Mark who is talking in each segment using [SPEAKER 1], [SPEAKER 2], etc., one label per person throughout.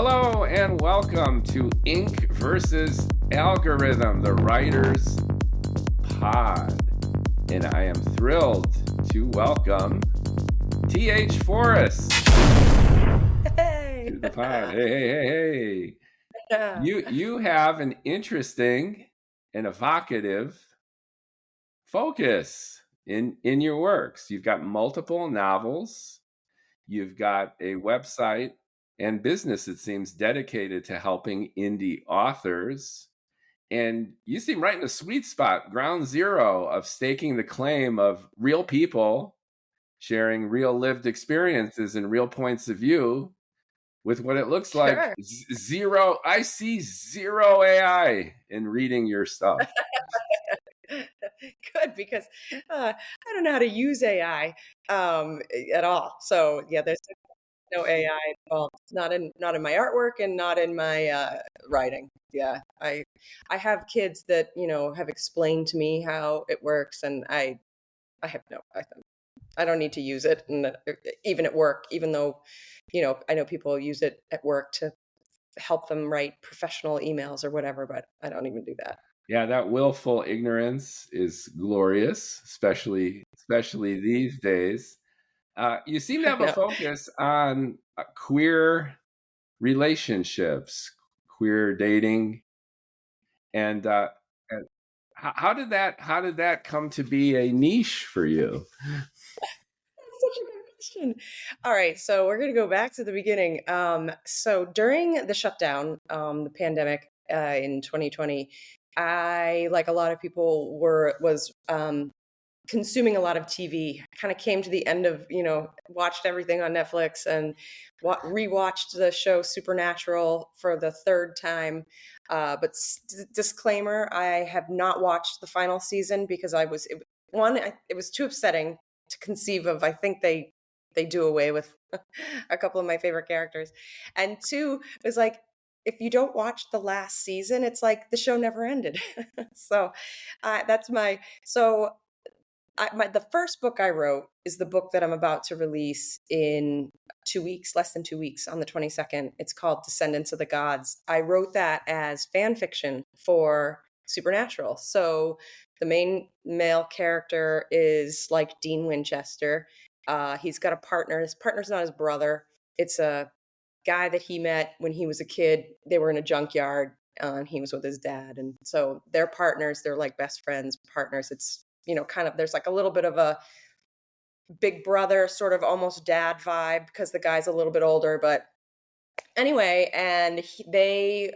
[SPEAKER 1] Hello and welcome to Ink versus Algorithm, the Writer's Pod. And I am thrilled to welcome TH Forrest to the pod. Hey. You have an interesting and evocative focus in your works. You've got multiple novels. You've got a website and business, it seems, dedicated to helping indie authors. And you seem right in the sweet spot, ground zero of staking the claim of real people sharing real lived experiences and real points of view with what it looks like zero. I see zero AI in reading your stuff.
[SPEAKER 2] Good, because I don't know how to use AI at all. So yeah, there's no AI involved. Not in my artwork and not in my writing. Yeah, I have kids that have explained to me how it works, and I have I don't need to use it, and even at work, even though I know people use it at work to help them write professional emails or whatever, but I don't even do that.
[SPEAKER 1] Yeah, that willful ignorance is glorious, especially these days. You seem to have a focus on queer relationships, queer dating, and how did that come to be a niche for you?
[SPEAKER 2] Such a good question. All right, so we're going to go back to the beginning. So during the shutdown, the pandemic in 2020, I, like a lot of people, was consuming a lot of TV. I kind of came to the end of, watched everything on Netflix and rewatched the show Supernatural for the third time. But disclaimer, I have not watched the final season because it was too upsetting to conceive of. I think they do away with a couple of my favorite characters. And two, it was like, if you don't watch the last season, it's like the show never ended. So that's the first book I wrote is the book that I'm about to release in 2 weeks, less than 2 weeks, on the 22nd. It's called Descendants of the Gods. I wrote that as fan fiction for Supernatural. So the main male character is like Dean Winchester. He's got a partner. His partner's not his brother. It's a guy that he met when he was a kid. They were in a junkyard, and he was with his dad. And so they're partners. They're like best friends, partners. It's kind of, there's like a little bit of a big brother, sort of almost dad vibe, because the guy's a little bit older. But anyway, and they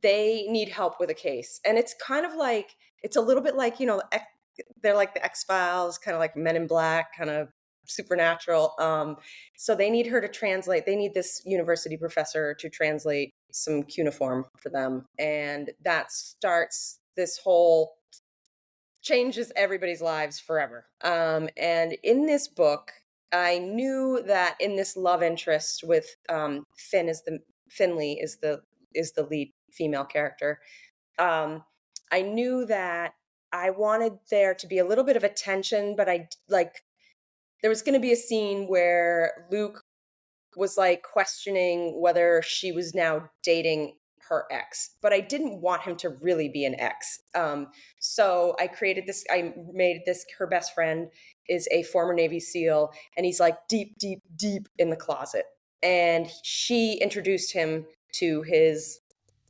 [SPEAKER 2] need help with a case. And it's kind of like, it's a little bit like, they're like the X-Files, kind of like Men in Black, kind of Supernatural. So they need her to translate. They need this university professor to translate some cuneiform for them. And that starts this whole, changes everybody's lives forever. And in this book, I knew that in this love interest with Finley is the lead female character. I knew that I wanted there to be a little bit of a tension, but there was going to be a scene where Luke was like questioning whether she was now dating her ex, but I didn't want him to really be an ex. So I made this, her best friend is a former Navy SEAL, and he's like deep in the closet. And she introduced him to his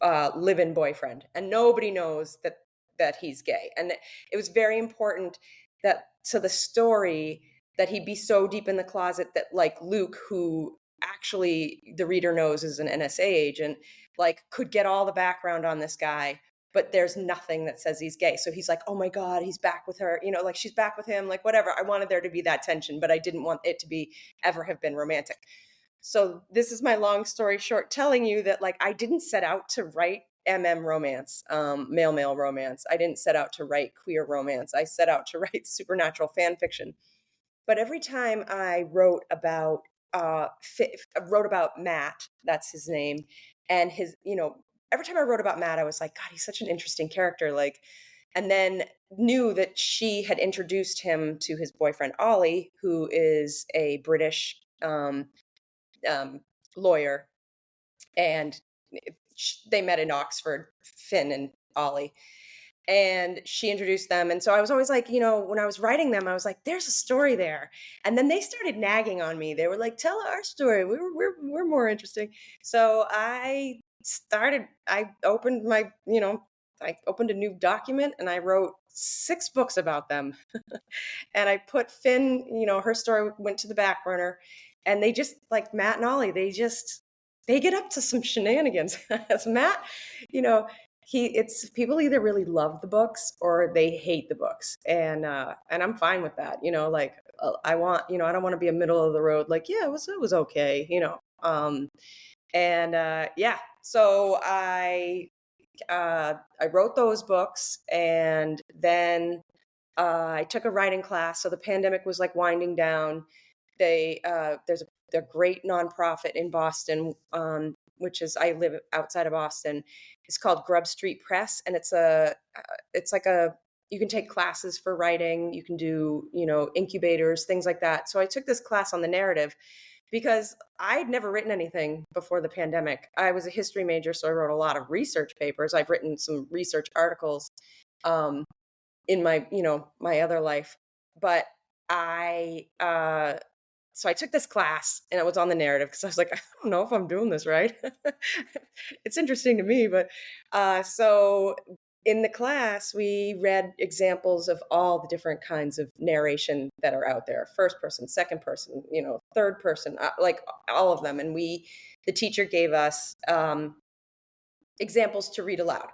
[SPEAKER 2] live-in boyfriend, and nobody knows that he's gay. And it was very important to the story that he be so deep in the closet that, like, Luke, who actually the reader knows is an NSA agent, like, could get all the background on this guy, but there's nothing that says he's gay. So he's like, oh my God, he's back with her, like she's back with him, like whatever. I wanted there to be that tension, but I didn't want it to ever have been romantic. So this is my long story short, telling you that, like, I didn't set out to write romance, male romance. I didn't set out to write queer romance. I set out to write supernatural fan fiction. But every time I wrote about Matt, that's his name, and every time I wrote about Matt, I was like, God, he's such an interesting character. Like, and then knew that she had introduced him to his boyfriend, Ollie, who is a British lawyer, and they met in Oxford, Finn and Ollie. And she introduced them. And so I was always like, when I was writing them, I was like, there's a story there. And then they started nagging on me. They were like, tell our story. We're more interesting. So I opened I opened a new document and I wrote 6 books about them. And I put Finn, her story went to the back burner. And they just, like Matt and Ollie, they get up to some shenanigans. As Matt, you know, it's people either really love the books or they hate the books, and I'm fine with that. I don't want to be a middle of the road. Like, yeah, it was okay. Yeah. So I wrote those books, and then I took a writing class. So the pandemic was like winding down. There's a great nonprofit in Boston, which is, I live outside of Boston. It's called Grub Street Press, and it's like you can take classes for writing. You can do incubators, things like that. So I took this class on the narrative because I'd never written anything before the pandemic. I was a history major, so I wrote a lot of research papers. I've written some research articles in my other life, but so I took this class and it was on the narrative because I was like, I don't know if I'm doing this right. It's interesting to me, but so in the class we read examples of all the different kinds of narration that are out there: first person, second person, third person, like all of them. And the teacher gave us examples to read aloud.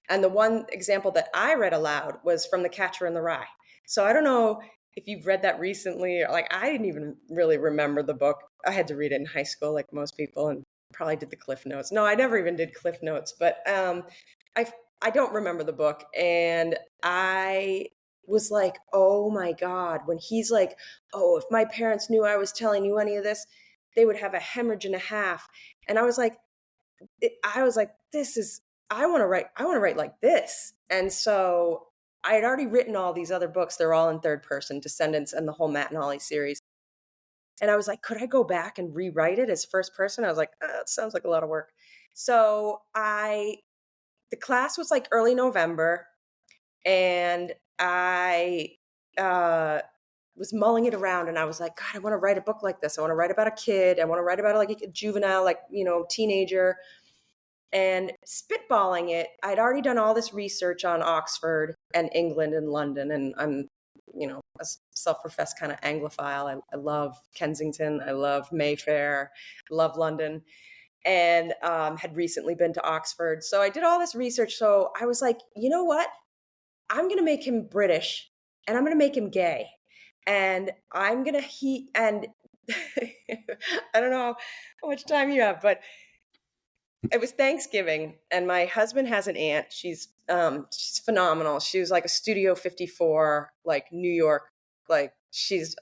[SPEAKER 2] And the one example that I read aloud was from The Catcher in the Rye. So I don't know if you've read that recently. Like, I didn't even really remember the book. I had to read it in high school, like most people, and probably did the Cliff Notes. No, I never even did Cliff Notes, but I don't remember the book. And I was like, oh my God, when he's like, oh, if my parents knew I was telling you any of this, they would have a hemorrhage and a half. And I was like, I want to write like this. And so I had already written all these other books. They're all in third person: Descendants and the whole Matt and Ollie series. And I was like, could I go back and rewrite it as first person? I was like, it sounds like a lot of work. So the class was like early November, and I was mulling it around, and I was like, God, I want to write a book like this. I want to write about a kid. I want to write about like a juvenile, like, teenager. And spitballing it, I'd already done all this research on Oxford and England and London, and I'm, a self-professed kind of Anglophile. I love Kensington, I love Mayfair, I love London, and had recently been to Oxford. So I did all this research. So I was like, you know what? I'm going to make him British, and I'm going to make him gay, and I'm going to and I don't know how much time you have, but it was Thanksgiving, and my husband has an aunt. She's phenomenal. She was like a Studio 54, like New York, like she's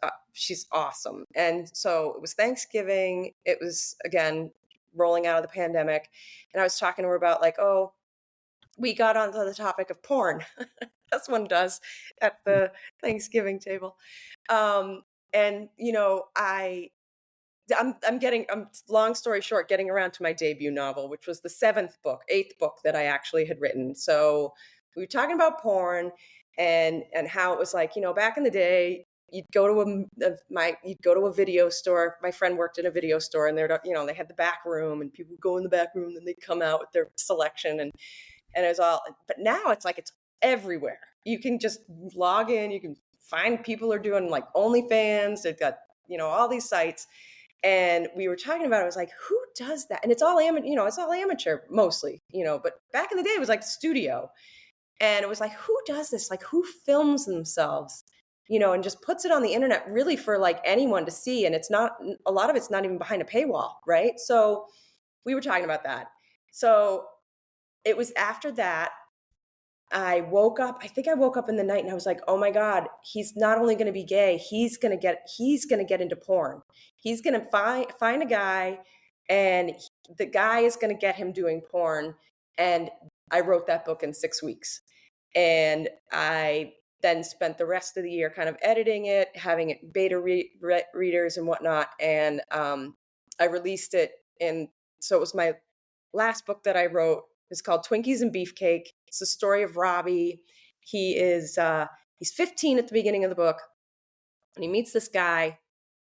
[SPEAKER 2] awesome. And so it was Thanksgiving. It was, again, rolling out of the pandemic, and I was talking to her about, like, oh, we got onto the topic of porn. As one does at the Thanksgiving table. And I'm long story short, getting around to my debut novel, which was the eighth book that I actually had written. So we were talking about porn and how it was like, back in the day, you'd go to a video store. My friend worked in a video store, and they had the back room, and people would go in the back room, and they'd come out with their selection, and it was all. But now it's like it's everywhere. You can just log in. You can find people are doing like OnlyFans. They've got all these sites. And we were talking about it. I was like, who does that? And it's all amateur mostly, but back in the day it was like studio. And it was like, who does this? Like, who films themselves, and just puts it on the internet, really, for like anyone to see. And a lot of it's not even behind a paywall, right? So we were talking about that. So it was after that I think I woke up in the night, and I was like, oh my God, he's not only going to be gay, he's going to get into porn. He's going to find a guy, and the guy is going to get him doing porn. And I wrote that book in 6 weeks. And I then spent the rest of the year kind of editing it, having it beta readers and whatnot. And I released it And so it was my last book that I wrote. It's called Twinkies and Beefcake. It's the story of Robbie. He's 15 at the beginning of the book, and he meets this guy,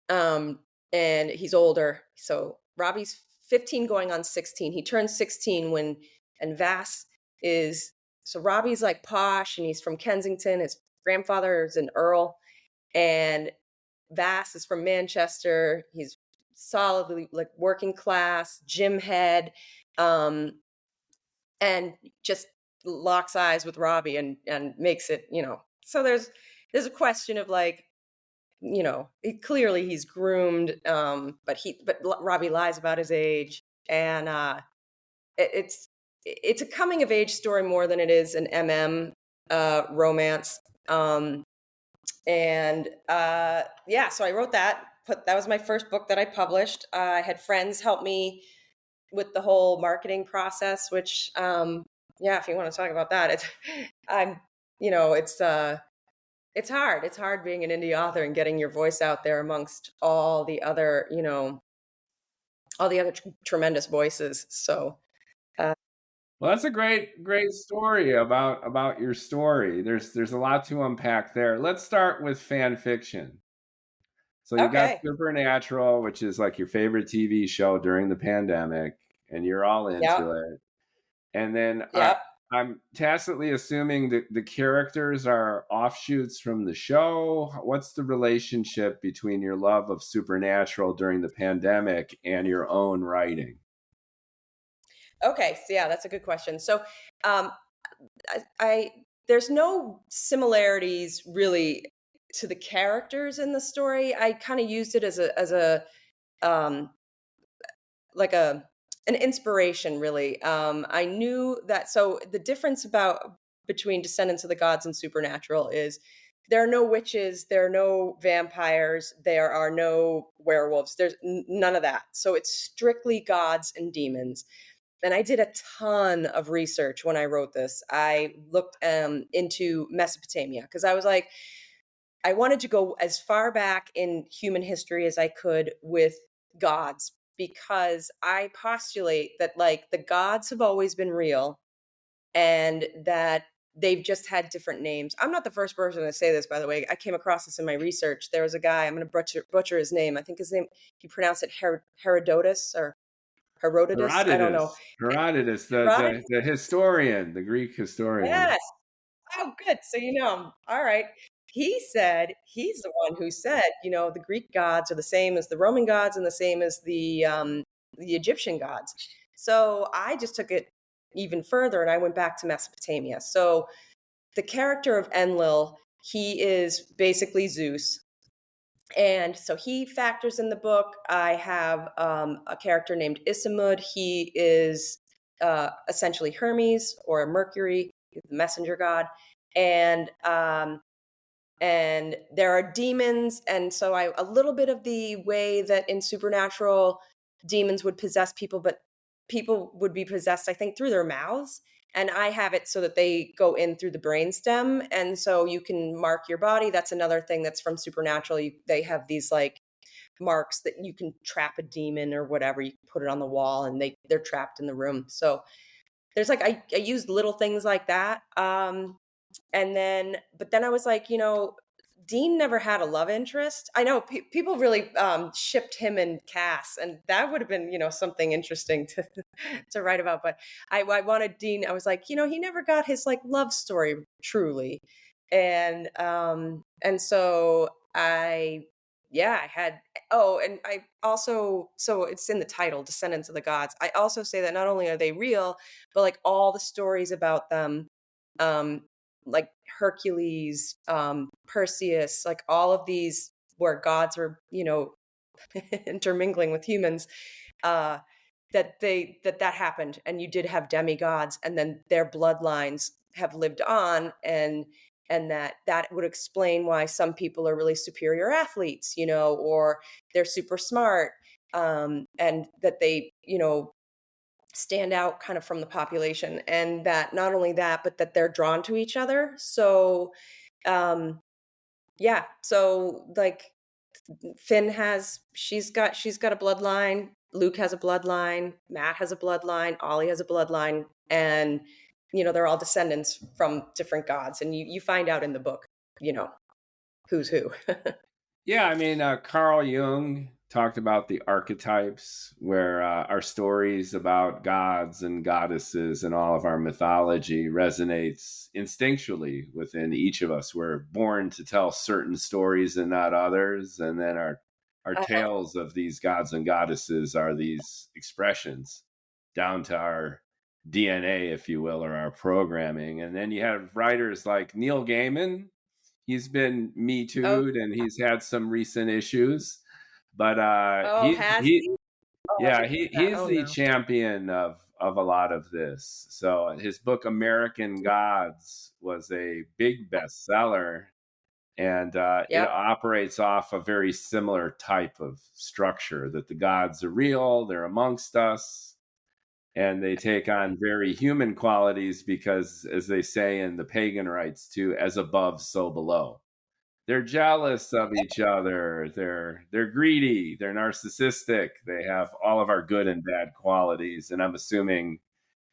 [SPEAKER 2] um, and he's older. So Robbie's 15 going on 16. He turns 16 when, and Vass is, so Robbie's like posh and he's from Kensington. His grandfather is an earl, and Vass is from Manchester. He's solidly like working class, gym head, and just locks eyes with Robbie and makes it, So there's a question of like, clearly he's groomed, but Robbie lies about his age, and it's a coming of age story more than it is an romance. So I wrote that. That was my first book that I published. I had friends help me with the whole marketing process, which, if you want to talk about that, it's hard. It's hard being an indie author and getting your voice out there amongst all the other, tremendous voices. So,
[SPEAKER 1] Well, that's a great story about your story. There's a lot to unpack there. Let's start with fan fiction. So you got
[SPEAKER 2] okay.
[SPEAKER 1] Supernatural, which is like your favorite TV show during the pandemic, and you're all into it. And then I'm tacitly assuming that the characters are offshoots from the show. What's the relationship between your love of Supernatural during the pandemic and your own writing?
[SPEAKER 2] Okay, so that's a good question. So, I there's no similarities really to the characters in the story. I kind of used it as a um, like an inspiration, really. I knew that. So the difference between Descendants of the Gods and Supernatural is there are no witches, there are no vampires, there are no werewolves. There's none of that. So it's strictly gods and demons. And I did a ton of research when I wrote this. I looked into Mesopotamia because I was like, I wanted to go as far back in human history as I could with gods, because I postulate that like the gods have always been real and that they've just had different names. I'm not the first person to say this, by the way. I came across this in my research. There was a guy, I'm going to butcher his name. I think his name, you pronounce it Herodotus or Herodotus. I don't know.
[SPEAKER 1] Herodotus,
[SPEAKER 2] Herodotus.
[SPEAKER 1] the historian, the Greek historian.
[SPEAKER 2] Yes. Oh, good. So you know him. All right. He's the one who said, the Greek gods are the same as the Roman gods and the same as the Egyptian gods. So I just took it even further and I went back to Mesopotamia. So the character of Enlil, he is basically Zeus. And so he factors in the book. I have a character named Isamud. He is essentially Hermes or Mercury, the messenger god. And there are demons. And so a little bit of the way that in Supernatural demons would possess people, but people would be possessed, I think, through their mouths. And I have it so that they go in through the brainstem. And so you can mark your body. That's another thing that's from Supernatural. They have these like marks that you can trap a demon or whatever. You can put it on the wall and they're trapped in the room. So there's like, I used little things like that. But then I was like, Dean never had a love interest. I know people really shipped him and Cass, and that would have been, something interesting to to write about. But I wanted Dean. I was like, he never got his like love story truly, and so I had. Oh, and I also, so it's in the title, Descendants of the Gods. I also say that not only are they real, but like all the stories about them, like Hercules, Perseus, like all of these where gods were, intermingling with humans, that happened, and you did have demigods, and then their bloodlines have lived on, and that would explain why some people are really superior athletes, or they're super smart, and that they, stand out kind of from the population, and that not only that, but that they're drawn to each other. So, so like Finn she's got a bloodline. Luke has a bloodline, Matt has a bloodline, Ollie has a bloodline, and they're all descendants from different gods. And you find out in the book, you know, who's who.
[SPEAKER 1] Yeah, I mean, Carl Jung talked about the archetypes, where our stories about gods and goddesses and all of our mythology resonates instinctually within each of us. We're born to tell certain stories and not others, and then our
[SPEAKER 2] Uh-huh.
[SPEAKER 1] tales of these gods and goddesses are these expressions down to our DNA, if you will, or our programming. And then you have writers like Neil Gaiman. He's been Me
[SPEAKER 2] Oh,
[SPEAKER 1] Too'd and he's had some recent issues, but
[SPEAKER 2] oh, has he? Oh, I
[SPEAKER 1] yeah,
[SPEAKER 2] didn't know that.
[SPEAKER 1] he's
[SPEAKER 2] Oh
[SPEAKER 1] the
[SPEAKER 2] no.
[SPEAKER 1] champion of a lot of this. So his book American Gods was a big bestseller, and it
[SPEAKER 2] Yep.
[SPEAKER 1] operates off a very similar type of structure, that the gods are real, they're amongst us, and they take on very human qualities because, as they say in the pagan rites too, as above, so below. They're jealous of each other. They're greedy. They're narcissistic. They have all of our good and bad qualities. And I'm assuming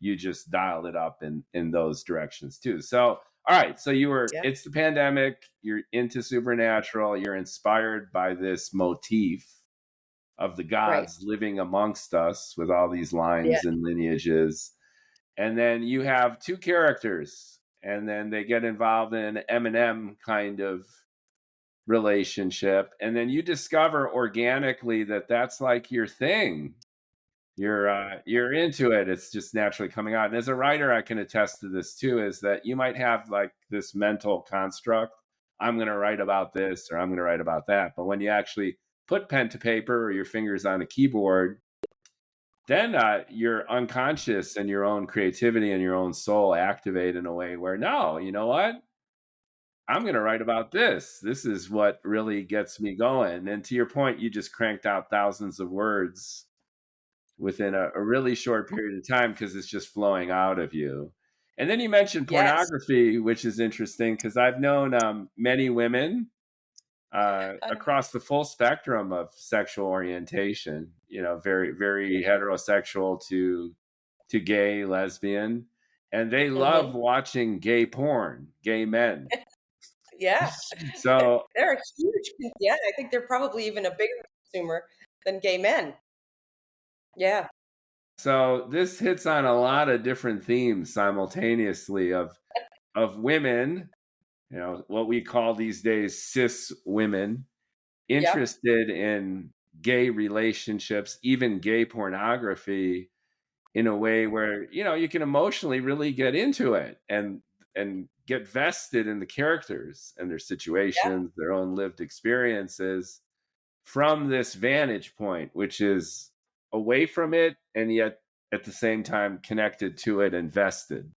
[SPEAKER 1] you just dialed it up in those directions too. So, all right. So
[SPEAKER 2] Yeah.
[SPEAKER 1] it's the pandemic. You're into supernatural. You're inspired by this motif of the
[SPEAKER 2] Right.
[SPEAKER 1] gods living amongst us with all these
[SPEAKER 2] Yeah.
[SPEAKER 1] lines and lineages. And then you have two characters, and then they get involved in an M&M kind of relationship, and then you discover organically that that's like your thing. You're into it. It's just naturally coming out. And as a writer, I can attest to this too, is that you might have like this mental construct, I'm going to write about this or I'm going to write about that, but when you actually put pen to paper or your fingers on a keyboard, then your unconscious and your own creativity and your own soul activate in a way where, no, you know what, I'm going to write about this. This is what really gets me going. And to your point, you just cranked out thousands of words within a really short period of time because it's just flowing out of you. And then you mentioned
[SPEAKER 2] Yes.
[SPEAKER 1] pornography, which is interesting because I've known many women
[SPEAKER 2] Uh,
[SPEAKER 1] across the full spectrum of sexual orientation, very, very heterosexual to gay, lesbian, and they love
[SPEAKER 2] mhm.
[SPEAKER 1] watching gay porn, gay men.
[SPEAKER 2] Yeah.
[SPEAKER 1] So
[SPEAKER 2] They're a yeah, I think they're probably even a bigger consumer than gay men. Yeah.
[SPEAKER 1] So this hits on a lot of different themes simultaneously of women, what we call these days cis women,
[SPEAKER 2] Yep.
[SPEAKER 1] interested in gay relationships, even gay pornography, in a way where you can emotionally really get into it and get vested in the characters and their
[SPEAKER 2] Yep.
[SPEAKER 1] situations, their own lived experiences from this vantage point, which is away from it and yet at the same time connected to it and vested.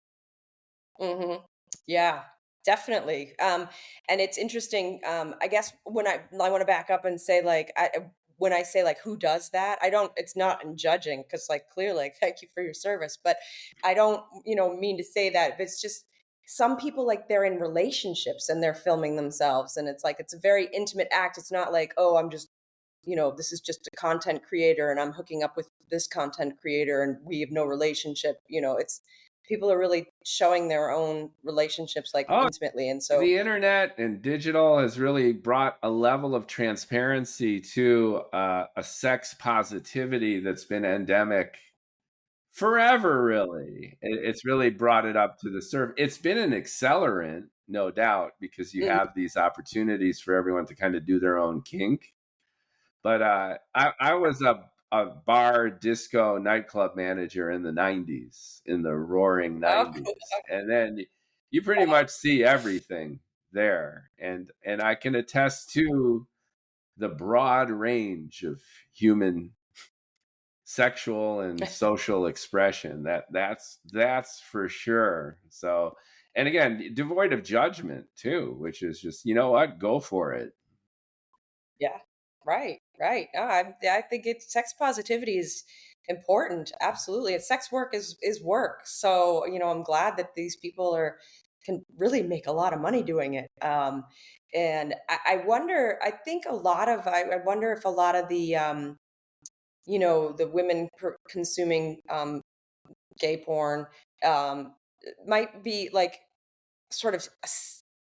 [SPEAKER 2] Mhm. Yeah, definitely. And it's interesting. I guess when I want to back up and say like when I say like who does that, I don't. It's not in judging because like clearly, like, thank you for your service, but I don't mean to say that. But it's just some people like they're in relationships and they're filming themselves, and it's like it's a very intimate act. It's not like oh I'm just this is just a content creator and I'm hooking up with this content creator and we have no relationship. It's people are really showing their own relationships like
[SPEAKER 1] Oh,
[SPEAKER 2] intimately. And so,
[SPEAKER 1] the internet and digital has really brought a level of transparency to a sex positivity that's been endemic forever, really. It's really brought it up to the surface. It's been an accelerant, no doubt, because you
[SPEAKER 2] mm,
[SPEAKER 1] have these opportunities for everyone to kind of do their own kink. But I was a bar, disco, nightclub manager in the 90s, in the roaring
[SPEAKER 2] oh, cool.
[SPEAKER 1] 90s. And then you pretty much see everything there. And I can attest to the broad range of human sexual and social expression. That's for sure. So, and again, devoid of judgment too, which is just, you know what, go for it.
[SPEAKER 2] Yeah, right, right. No, I think it's sex positivity is important. Absolutely, and sex work is work. So I'm glad that these people are can really make a lot of money doing it. And I wonder. I think a lot of I wonder if a lot of the the women consuming gay porn um, might be like sort of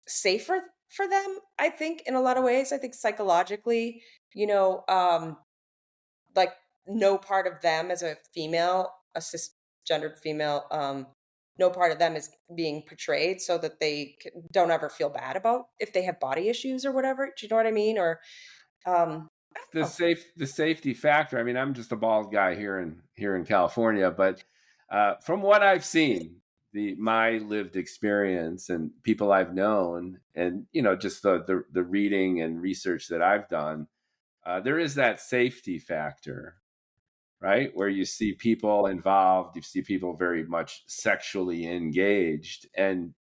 [SPEAKER 2] safer for them, I think, in a lot of ways. I think psychologically, you know, um, like no part of them as a female, a cisgendered female, no part of them is being portrayed so that they don't ever feel bad about if they have body issues or whatever. Do you know what I mean? Or I don't know.
[SPEAKER 1] The safety factor. I mean, I'm just a bald guy here in California, but from what I've seen, my lived experience and people I've known, and just the reading and research that I've done, there is that safety factor, right? Where you see people involved, you see people very much sexually engaged, and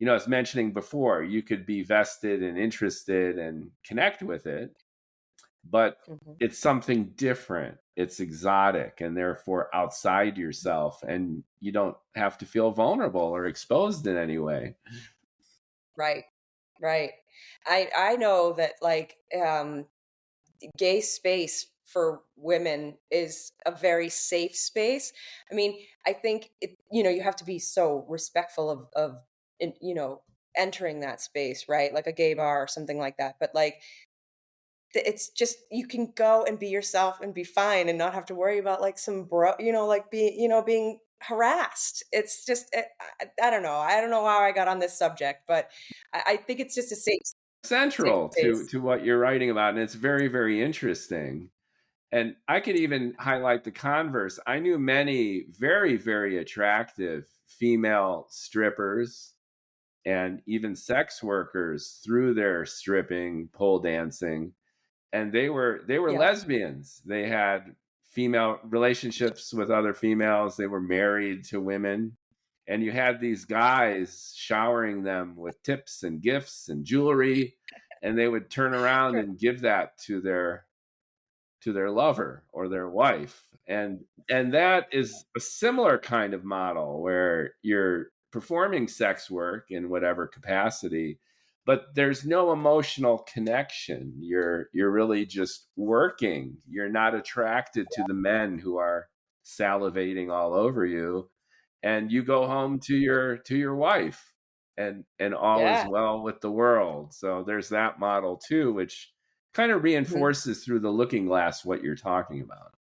[SPEAKER 1] as mentioning before, you could be vested and interested and connect with it, but
[SPEAKER 2] Mhm.
[SPEAKER 1] it's something different. It's exotic and therefore outside yourself, and you don't have to feel vulnerable or exposed in any way.
[SPEAKER 2] Right, right. I know that like gay space for women is a very safe space. I mean, I think you have to be so respectful of in- you know entering that space, right? Like a gay bar or something like that. But like it's just you can go and be yourself and be fine and not have to worry about like some like being harassed. It's just I don't know. I don't know how I got on this subject, but I think it's just a safe
[SPEAKER 1] Central to
[SPEAKER 2] space.
[SPEAKER 1] what you're writing about, and it's very, very interesting. And I could even highlight the converse. I knew many very, very attractive female strippers and even sex workers through their stripping, pole dancing, and they were
[SPEAKER 2] Yeah.
[SPEAKER 1] lesbians. They had female relationships with other females. They were married to women, and you had these guys showering them with tips and gifts and jewelry, and they would turn around and give that to their lover or their wife, and that is a similar kind of model where you're performing sex work in whatever capacity, but there's no emotional connection. You're really just working. You're not attracted to the men who are salivating all over you, and you go home to your wife, and all is
[SPEAKER 2] Yeah.
[SPEAKER 1] well with the world. So there's that model too, which kind of
[SPEAKER 2] Mhm.
[SPEAKER 1] reinforces through the looking glass what you're talking about.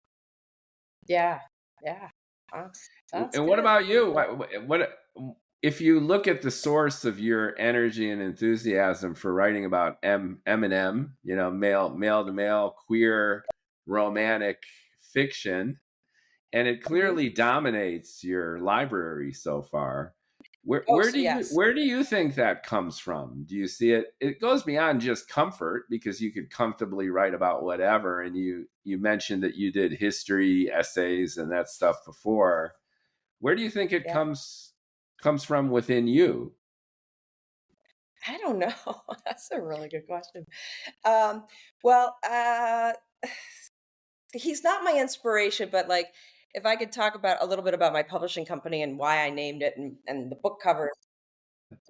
[SPEAKER 2] Yeah. Yeah. That's
[SPEAKER 1] And what
[SPEAKER 2] good.
[SPEAKER 1] about you? What if you look at the source of your energy and enthusiasm for writing about M&M, male to male, queer, romantic fiction, and it
[SPEAKER 2] Mhm.
[SPEAKER 1] clearly dominates your library so far. Where
[SPEAKER 2] Oh,
[SPEAKER 1] where
[SPEAKER 2] so
[SPEAKER 1] do you
[SPEAKER 2] yes.
[SPEAKER 1] where do you think that comes from? Do you see it? It goes beyond just comfort, because you could comfortably write about whatever. And you mentioned that you did history essays and that stuff before. Where do you think it
[SPEAKER 2] Yeah.
[SPEAKER 1] comes from within you?
[SPEAKER 2] I don't know. That's a really good question. Um, well, he's not my inspiration, but like if I could talk about a little bit about my publishing company and why I named it and the book covers,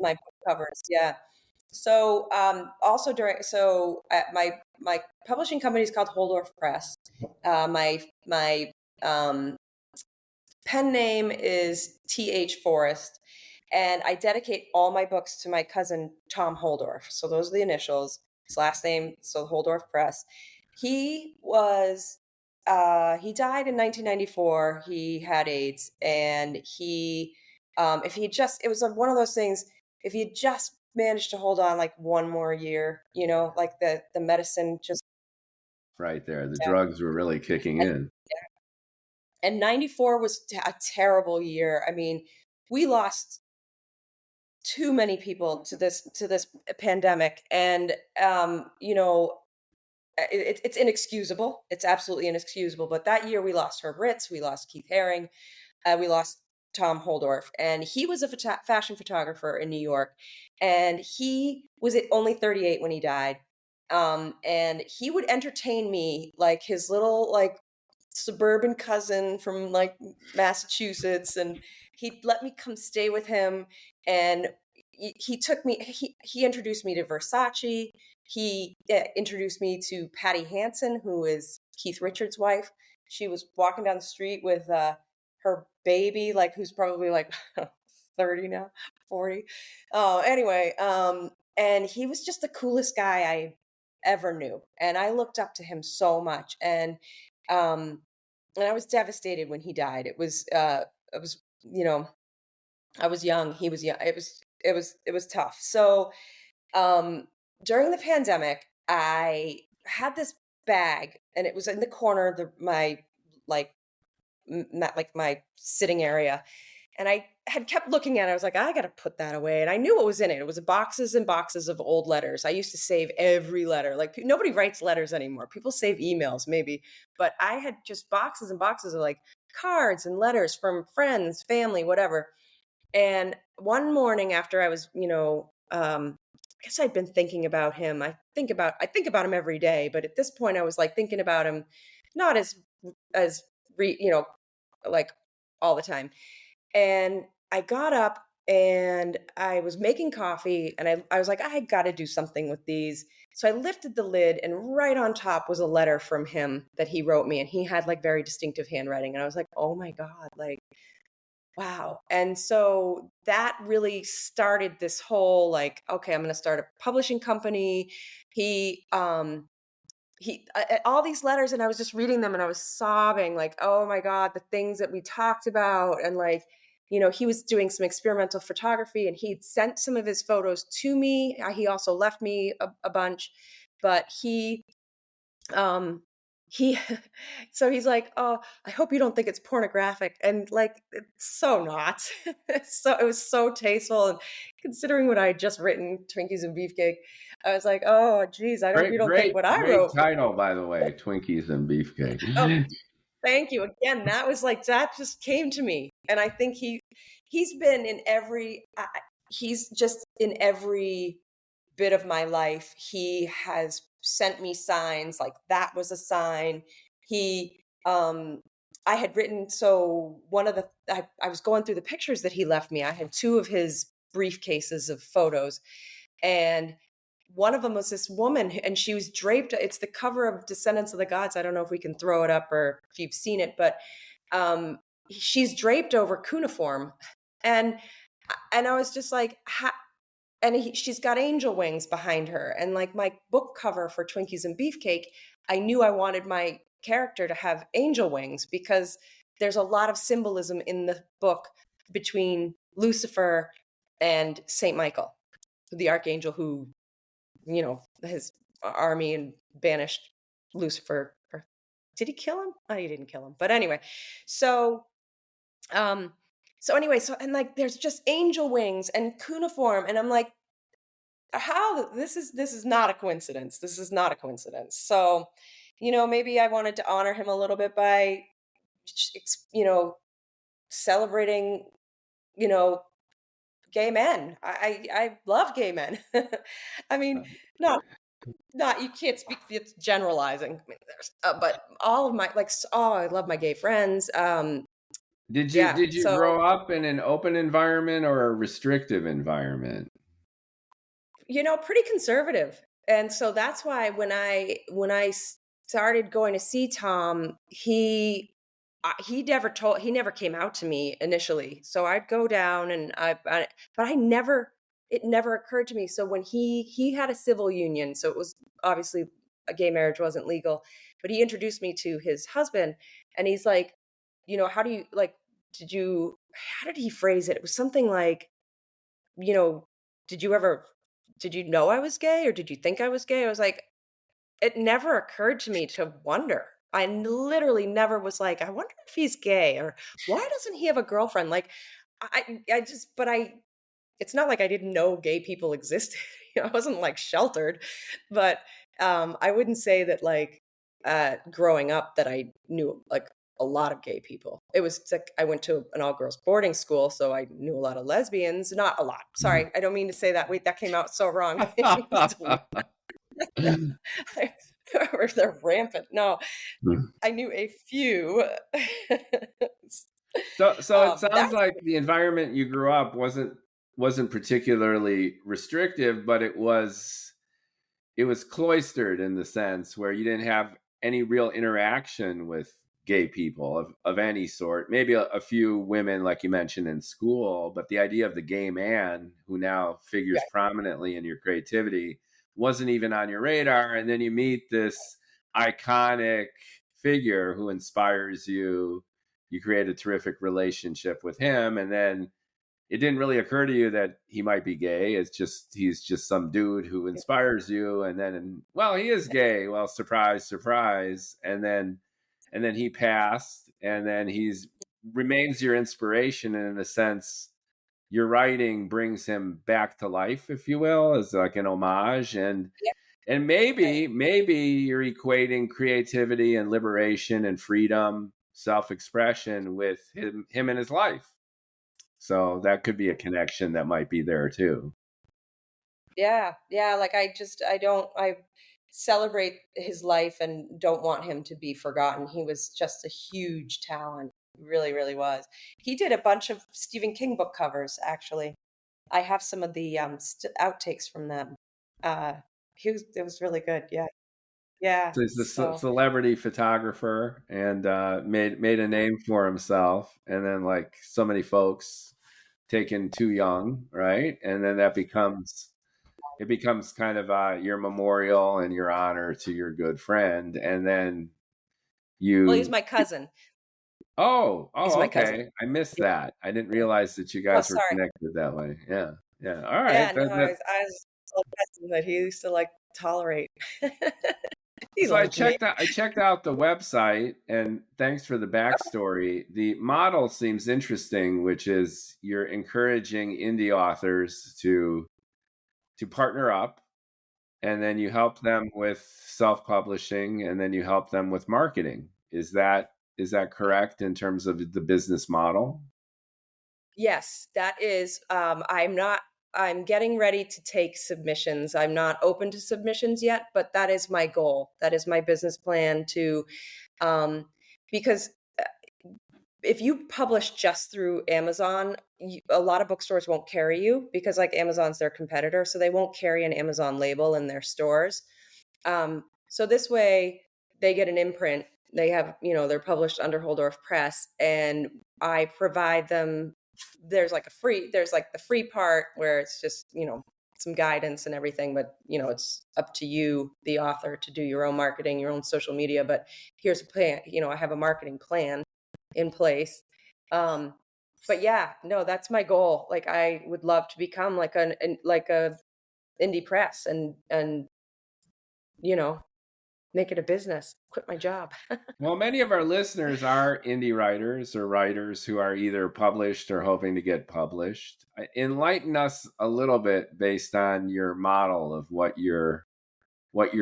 [SPEAKER 2] my book covers, yeah. So also my publishing company is called Holdorf Press. My um, pen name is TH Forrest, and I dedicate all my books to my cousin Tom Holdorf. So those are the initials. His last name, so Holdorf Press. He died in 1994. He had AIDS, and if he just, it was one of those things. If he had just managed to hold on like one more year, like the medicine just,
[SPEAKER 1] Right there, the
[SPEAKER 2] yeah.
[SPEAKER 1] drugs were really kicking in.
[SPEAKER 2] And 94 was a terrible year. I mean, we lost too many people to this pandemic, and it's inexcusable. It's absolutely inexcusable. But that year we lost Herb Ritz, we lost Keith Haring, we lost Tom Holdorf, and he was a fashion photographer in New York, and he was at only 38 when he died. And he would entertain me like his little like suburban cousin from like Massachusetts, and he'd let me come stay with him, and he took me he introduced me to Versace. He introduced me to Patty Hansen, who is Keith Richards' wife. She was walking down the street with her baby, like who's probably like 30 now, 40. Oh, anyway, and he was just the coolest guy I ever knew, and I looked up to him so much, um, and I was devastated when he died. It was, you know, I was young, he was young. It was tough. So, um, during the pandemic, I had this bag, and it was in the corner of my like like my sitting area, and I had kept looking at it. I was like, I got to put that away. And I knew what was in it. It was boxes and boxes of old letters. I used to save every letter. Like nobody writes letters anymore. People save emails maybe, but I had just boxes and boxes of like cards and letters from friends, family, whatever. And one morning after I was, I guess I'd been thinking about him. I think about him every day, but at this point I was like thinking about him not as like all the time. And I got up and I was making coffee, and I was like, I got to do something with these. So I lifted the lid, and right on top was a letter from him that he wrote me, and he had like very distinctive handwriting. And I was like, oh my God, like, wow. And so that really started this whole like, okay, I'm going to start a publishing company. He, all these letters, and I was just reading them and I was sobbing like, oh my God, the things that we talked about. And like, he was doing some experimental photography, and he'd sent some of his photos to me. He also left me a bunch, but um, he, so he's like, oh, I hope you don't think it's pornographic. And like, it's so not. It was so tasteful. And considering what I had just written, Twinkies and Beefcake, I was like, oh, geez, I hope you
[SPEAKER 1] Great,
[SPEAKER 2] don't think
[SPEAKER 1] great,
[SPEAKER 2] what I
[SPEAKER 1] great
[SPEAKER 2] wrote.
[SPEAKER 1] title, by the way, Twinkies and
[SPEAKER 2] Oh,
[SPEAKER 1] Beefcake.
[SPEAKER 2] thank you. Again, that was like, that just came to me. And I think he's been in he's just in every bit of my life. He has sent me signs, like that was a sign. He, I had written, so I was going through the pictures that he left me. I had two of his briefcases of photos, and one of them was this woman, and she was draped. It's the cover of Descendants of the Gods. I don't know if we can throw it up or if you've seen it, but she's draped over cuneiform, and I was just like, and she's got angel wings behind her, and like my book cover for Twinkies and Beefcake, I knew I wanted my character to have angel wings because there's a lot of symbolism in the book between Lucifer and Saint Michael, the archangel who his army and banished Lucifer. Or did he kill him? Oh, he didn't kill him. But anyway, so um and like there's just angel wings and cuneiform, and I'm like, how this is not a coincidence. This is not a coincidence. So, maybe I wanted to honor him a little bit by celebrating, you know, gay men. I love gay men. I mean, not you can't speak, it's generalizing. I mean, but all of my I love my gay friends. Yeah,
[SPEAKER 1] Did you
[SPEAKER 2] so
[SPEAKER 1] grow up in an open environment or a restrictive environment?
[SPEAKER 2] pretty conservative, and so that's why when I started going to see Tom, he never came out to me initially. So I'd go down, and but it never occurred to me. So when he had a civil union, so it was obviously a gay marriage wasn't legal, but he introduced me to his husband, and he's like, how do you like, how did he phrase it? It was something like, you know, did you know I was gay, or did you think I was gay? I was like, it never occurred to me to wonder. I literally never was like, I wonder if he's gay, or why doesn't he have a girlfriend? Like, it's not like I didn't know gay people existed. I wasn't like sheltered, but I wouldn't say that like growing up that I knew like a lot of gay people. It was like I went to an all girls boarding school, so I knew a lot of lesbians. Not a lot. Sorry, I don't mean to say that. Wait, that came out so wrong. Or they're rampant. No, I knew a few.
[SPEAKER 1] So it sounds
[SPEAKER 2] That's
[SPEAKER 1] like the environment you grew up wasn't particularly restrictive, but it was cloistered in the sense where you didn't have any real interaction with gay people of any sort. Maybe a few women, like you mentioned, in school, but the idea of the gay man who now figures
[SPEAKER 2] Right.
[SPEAKER 1] prominently in your creativity wasn't even on your radar. And then you meet this iconic figure who inspires you. You create a terrific relationship with him, and then it didn't really occur to you that he might be gay. It's just he's just some dude who inspires you, and then, well, he is gay. Well, surprise, surprise. And then he passed, and then he's remains your inspiration, and in a sense your writing brings him back to life, if you will, as like an homage. And
[SPEAKER 2] Right.
[SPEAKER 1] maybe you're equating creativity and liberation and freedom, self-expression with him and his life. So that could be a connection that might be there too.
[SPEAKER 2] Yeah. Yeah. Like I celebrate his life and don't want him to be forgotten. He was just a huge talent. Really, really was. He did a bunch of Stephen King book covers, actually. I have some of the outtakes from them. Uh, it was really good. Yeah. Yeah.
[SPEAKER 1] So he's a
[SPEAKER 2] So,
[SPEAKER 1] celebrity photographer, and made a name for himself. And then, like so many folks, taken too young, right? And then it becomes kind of your memorial and your honor to your good friend. And then
[SPEAKER 2] well, he's
[SPEAKER 1] you
[SPEAKER 2] my cousin. He's my cousin.
[SPEAKER 1] okay. I missed
[SPEAKER 2] Yeah.
[SPEAKER 1] that. I didn't realize that you
[SPEAKER 2] Oh,
[SPEAKER 1] guys were
[SPEAKER 2] sorry.
[SPEAKER 1] connected that way. Yeah, yeah. All right.
[SPEAKER 2] Yeah, no, I was so cousin that he used to like tolerate. He
[SPEAKER 1] So I
[SPEAKER 2] loved me.
[SPEAKER 1] checked out the website, and thanks for the backstory. The model seems interesting, which is you're encouraging indie authors to partner up, and then you help them with self-publishing, and then you help them with marketing. Is that correct in terms of the business model?
[SPEAKER 2] Yes, that is, I'm getting ready to take submissions. I'm not open to submissions yet, but that is my goal. That is my business plan to, um, because if you publish just through Amazon, a lot of bookstores won't carry you because like Amazon's their competitor, so they won't carry an Amazon label in their stores. So this way they get an imprint. They have, they're published under Holdorf Press, and I provide them. There's like the free part where it's just, some guidance and everything, but it's up to you, the author, to do your own marketing, your own social media. But here's a plan. I have a marketing plan in place. Um, but yeah, no, that's my goal. Like I would love to become like a indie press and you know make it a business, quit my job.
[SPEAKER 1] Well, many of our listeners are indie writers or writers who are either published or hoping to get published. Enlighten us a little bit based on your model of what you're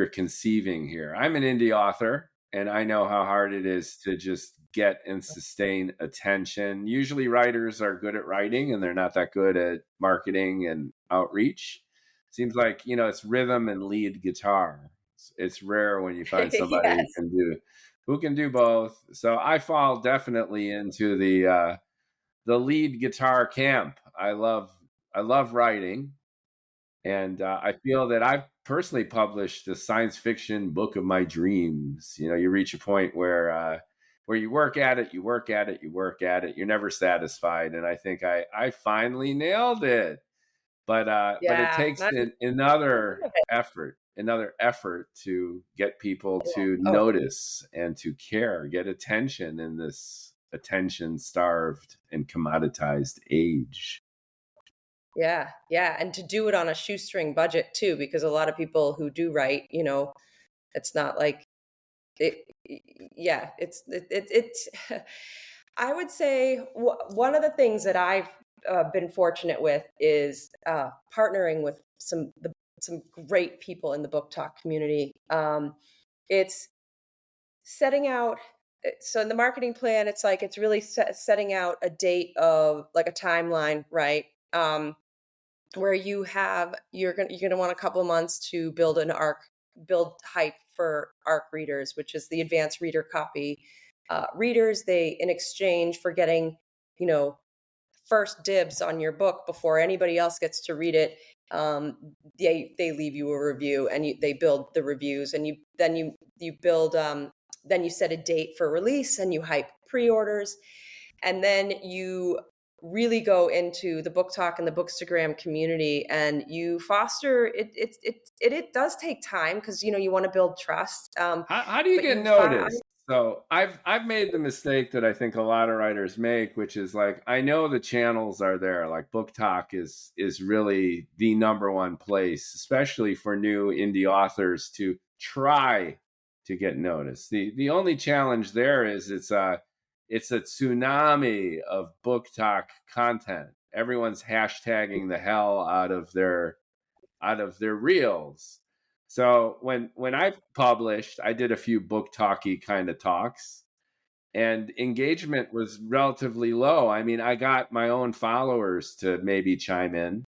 [SPEAKER 1] conceiving here. I'm an indie author, and I know how hard it is to just get and sustain attention. Usually writers are good at writing, and they're not that good at marketing and outreach. Seems like, it's rhythm and lead guitar. It's rare when you find somebody who
[SPEAKER 2] Yes.
[SPEAKER 1] can do both. So I fall definitely into the lead guitar camp. I love writing, and I feel that I've personally published the science fiction book of my dreams. You reach a point where you work at it, you work at it, you work at it. You're never satisfied, and I think I finally nailed it. But it
[SPEAKER 2] Yeah.
[SPEAKER 1] takes another effort to get people to
[SPEAKER 2] Oh,
[SPEAKER 1] notice and to care, get attention in this attention-starved and commoditized age.
[SPEAKER 2] yeah, yeah, and to do it on a shoestring budget too, because a lot of people who do write, it's not like it. Yeah, it's. I would say one of the things that I've been fortunate with is partnering with some great people in the book talk community. It's setting out. So in the marketing plan, it's like it's really setting out a date of like a timeline, right? Where you're gonna want a couple of months to build hype for ARC readers, which is the advanced reader copy readers. They, in exchange for getting, you know, first dibs on your book before anybody else gets to read it, they leave you a review, and they build the reviews, and you build Then you set a date for release and you hype pre-orders. And then you really go into the book talk and the bookstagram community, and you foster it. It does take time because you want to build trust.
[SPEAKER 1] How do you
[SPEAKER 2] But
[SPEAKER 1] get
[SPEAKER 2] you find
[SPEAKER 1] noticed? So I've made the mistake that I think a lot of writers make, which is like, I know the channels are there. Like Book Talk is really the number one place, especially for new indie authors to try to get noticed. The only challenge there is it's a tsunami of Book Talk content. Everyone's hashtagging the hell out of their reels. So when I published, I did a few book talky kind of talks, and engagement was relatively low. I mean, I got my own followers to maybe chime in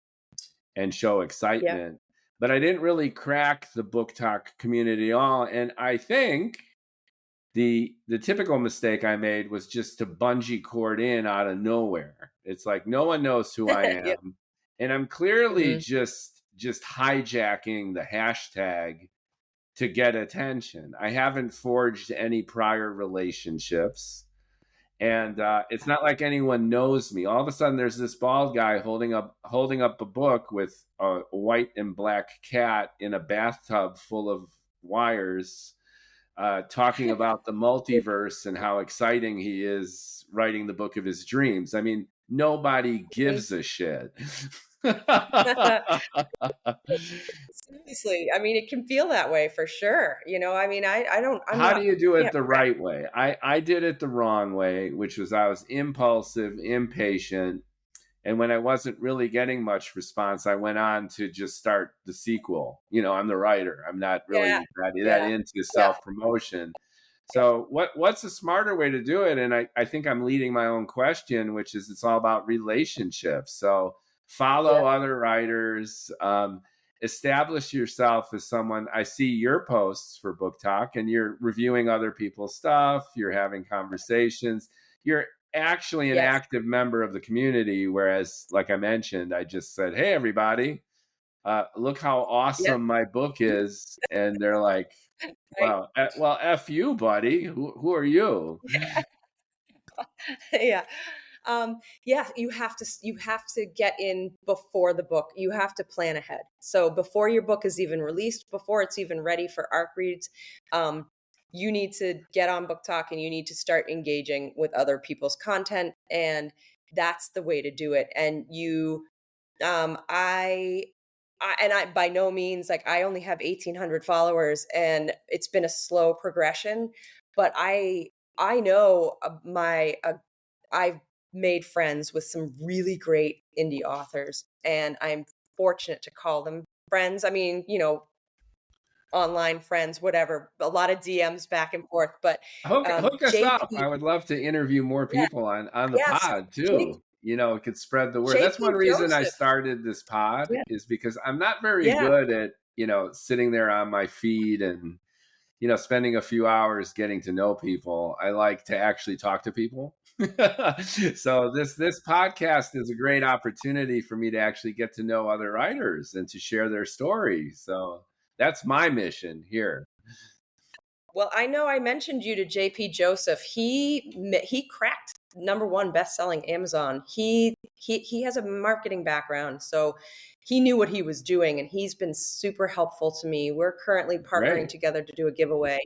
[SPEAKER 1] and show
[SPEAKER 2] yeah,
[SPEAKER 1] excitement, but I didn't really crack the book talk community at all. And I think the typical mistake I made was just to bungee cord in out of nowhere. It's like no one knows who I
[SPEAKER 2] yeah,
[SPEAKER 1] am, and I'm clearly
[SPEAKER 2] hmm
[SPEAKER 1] just hijacking the hashtag to get attention. I haven't forged any prior relationships, and it's not like anyone knows me. All of a sudden, there's this bald guy holding up a book with a white and black cat in a bathtub full of wires, talking about the multiverse and how exciting he is writing the book of his dreams. I mean, nobody gives a shit.
[SPEAKER 2] Seriously, I mean, it can feel that way for sure. I mean, I'm
[SPEAKER 1] How
[SPEAKER 2] not,
[SPEAKER 1] do you do it
[SPEAKER 2] can't
[SPEAKER 1] the right way? I did it the wrong way, which was I was impulsive, impatient. And when I wasn't really getting much response, I went on to just start the sequel. I'm the writer. I'm not
[SPEAKER 2] yeah,
[SPEAKER 1] really that
[SPEAKER 2] yeah,
[SPEAKER 1] into
[SPEAKER 2] yeah,
[SPEAKER 1] self promotion.
[SPEAKER 2] yeah,
[SPEAKER 1] So what's a smarter way to do it? And I think I'm leading my own question, which is it's all about relationships. So
[SPEAKER 2] yeah,
[SPEAKER 1] follow other writers, establish yourself as someone. I see your posts for Book Talk and you're reviewing other people's stuff, you're having conversations, you're actually an
[SPEAKER 2] yes,
[SPEAKER 1] active member of the community. Whereas, like I mentioned, I just said, hey, everybody, look how
[SPEAKER 2] yeah,
[SPEAKER 1] awesome my book is. And they're like,
[SPEAKER 2] right,
[SPEAKER 1] wow, well, F you, buddy. Who are you?
[SPEAKER 2] yeah. Yeah, you have to get in before the book. You have to plan ahead. So before your book is even released, before it's even ready for ARC reads, um, you need to get on Book Talk and you need to start engaging with other people's content, and that's the way to do it. And I by no means, like, I only have 1,800 followers, and it's been a slow progression, but I know I've made friends with some really great indie authors, and I'm fortunate to call them friends. I mean, online friends, whatever, a lot of DMs back and forth, but
[SPEAKER 1] Hook us up.
[SPEAKER 2] JP,
[SPEAKER 1] I would love to interview more
[SPEAKER 2] yeah,
[SPEAKER 1] people on the
[SPEAKER 2] yeah, so
[SPEAKER 1] pod
[SPEAKER 2] J,
[SPEAKER 1] too. It could spread the word. That's one
[SPEAKER 2] JP
[SPEAKER 1] reason I
[SPEAKER 2] Joseph,
[SPEAKER 1] started this pod,
[SPEAKER 2] yeah,
[SPEAKER 1] is because I'm not very
[SPEAKER 2] yeah.
[SPEAKER 1] good at, sitting there on my feed and, spending a few hours getting to know people. I like to actually talk to people. So this podcast is a great opportunity for me to actually get to know other writers and to share their stories. So that's my mission here.
[SPEAKER 2] Well, I know I mentioned you to JP Joseph. He cracked #1 best-selling Amazon. He has a marketing background, so he knew what he was doing, and he's been super helpful to me. We're currently partnering
[SPEAKER 1] Great.
[SPEAKER 2] together to do a giveaway.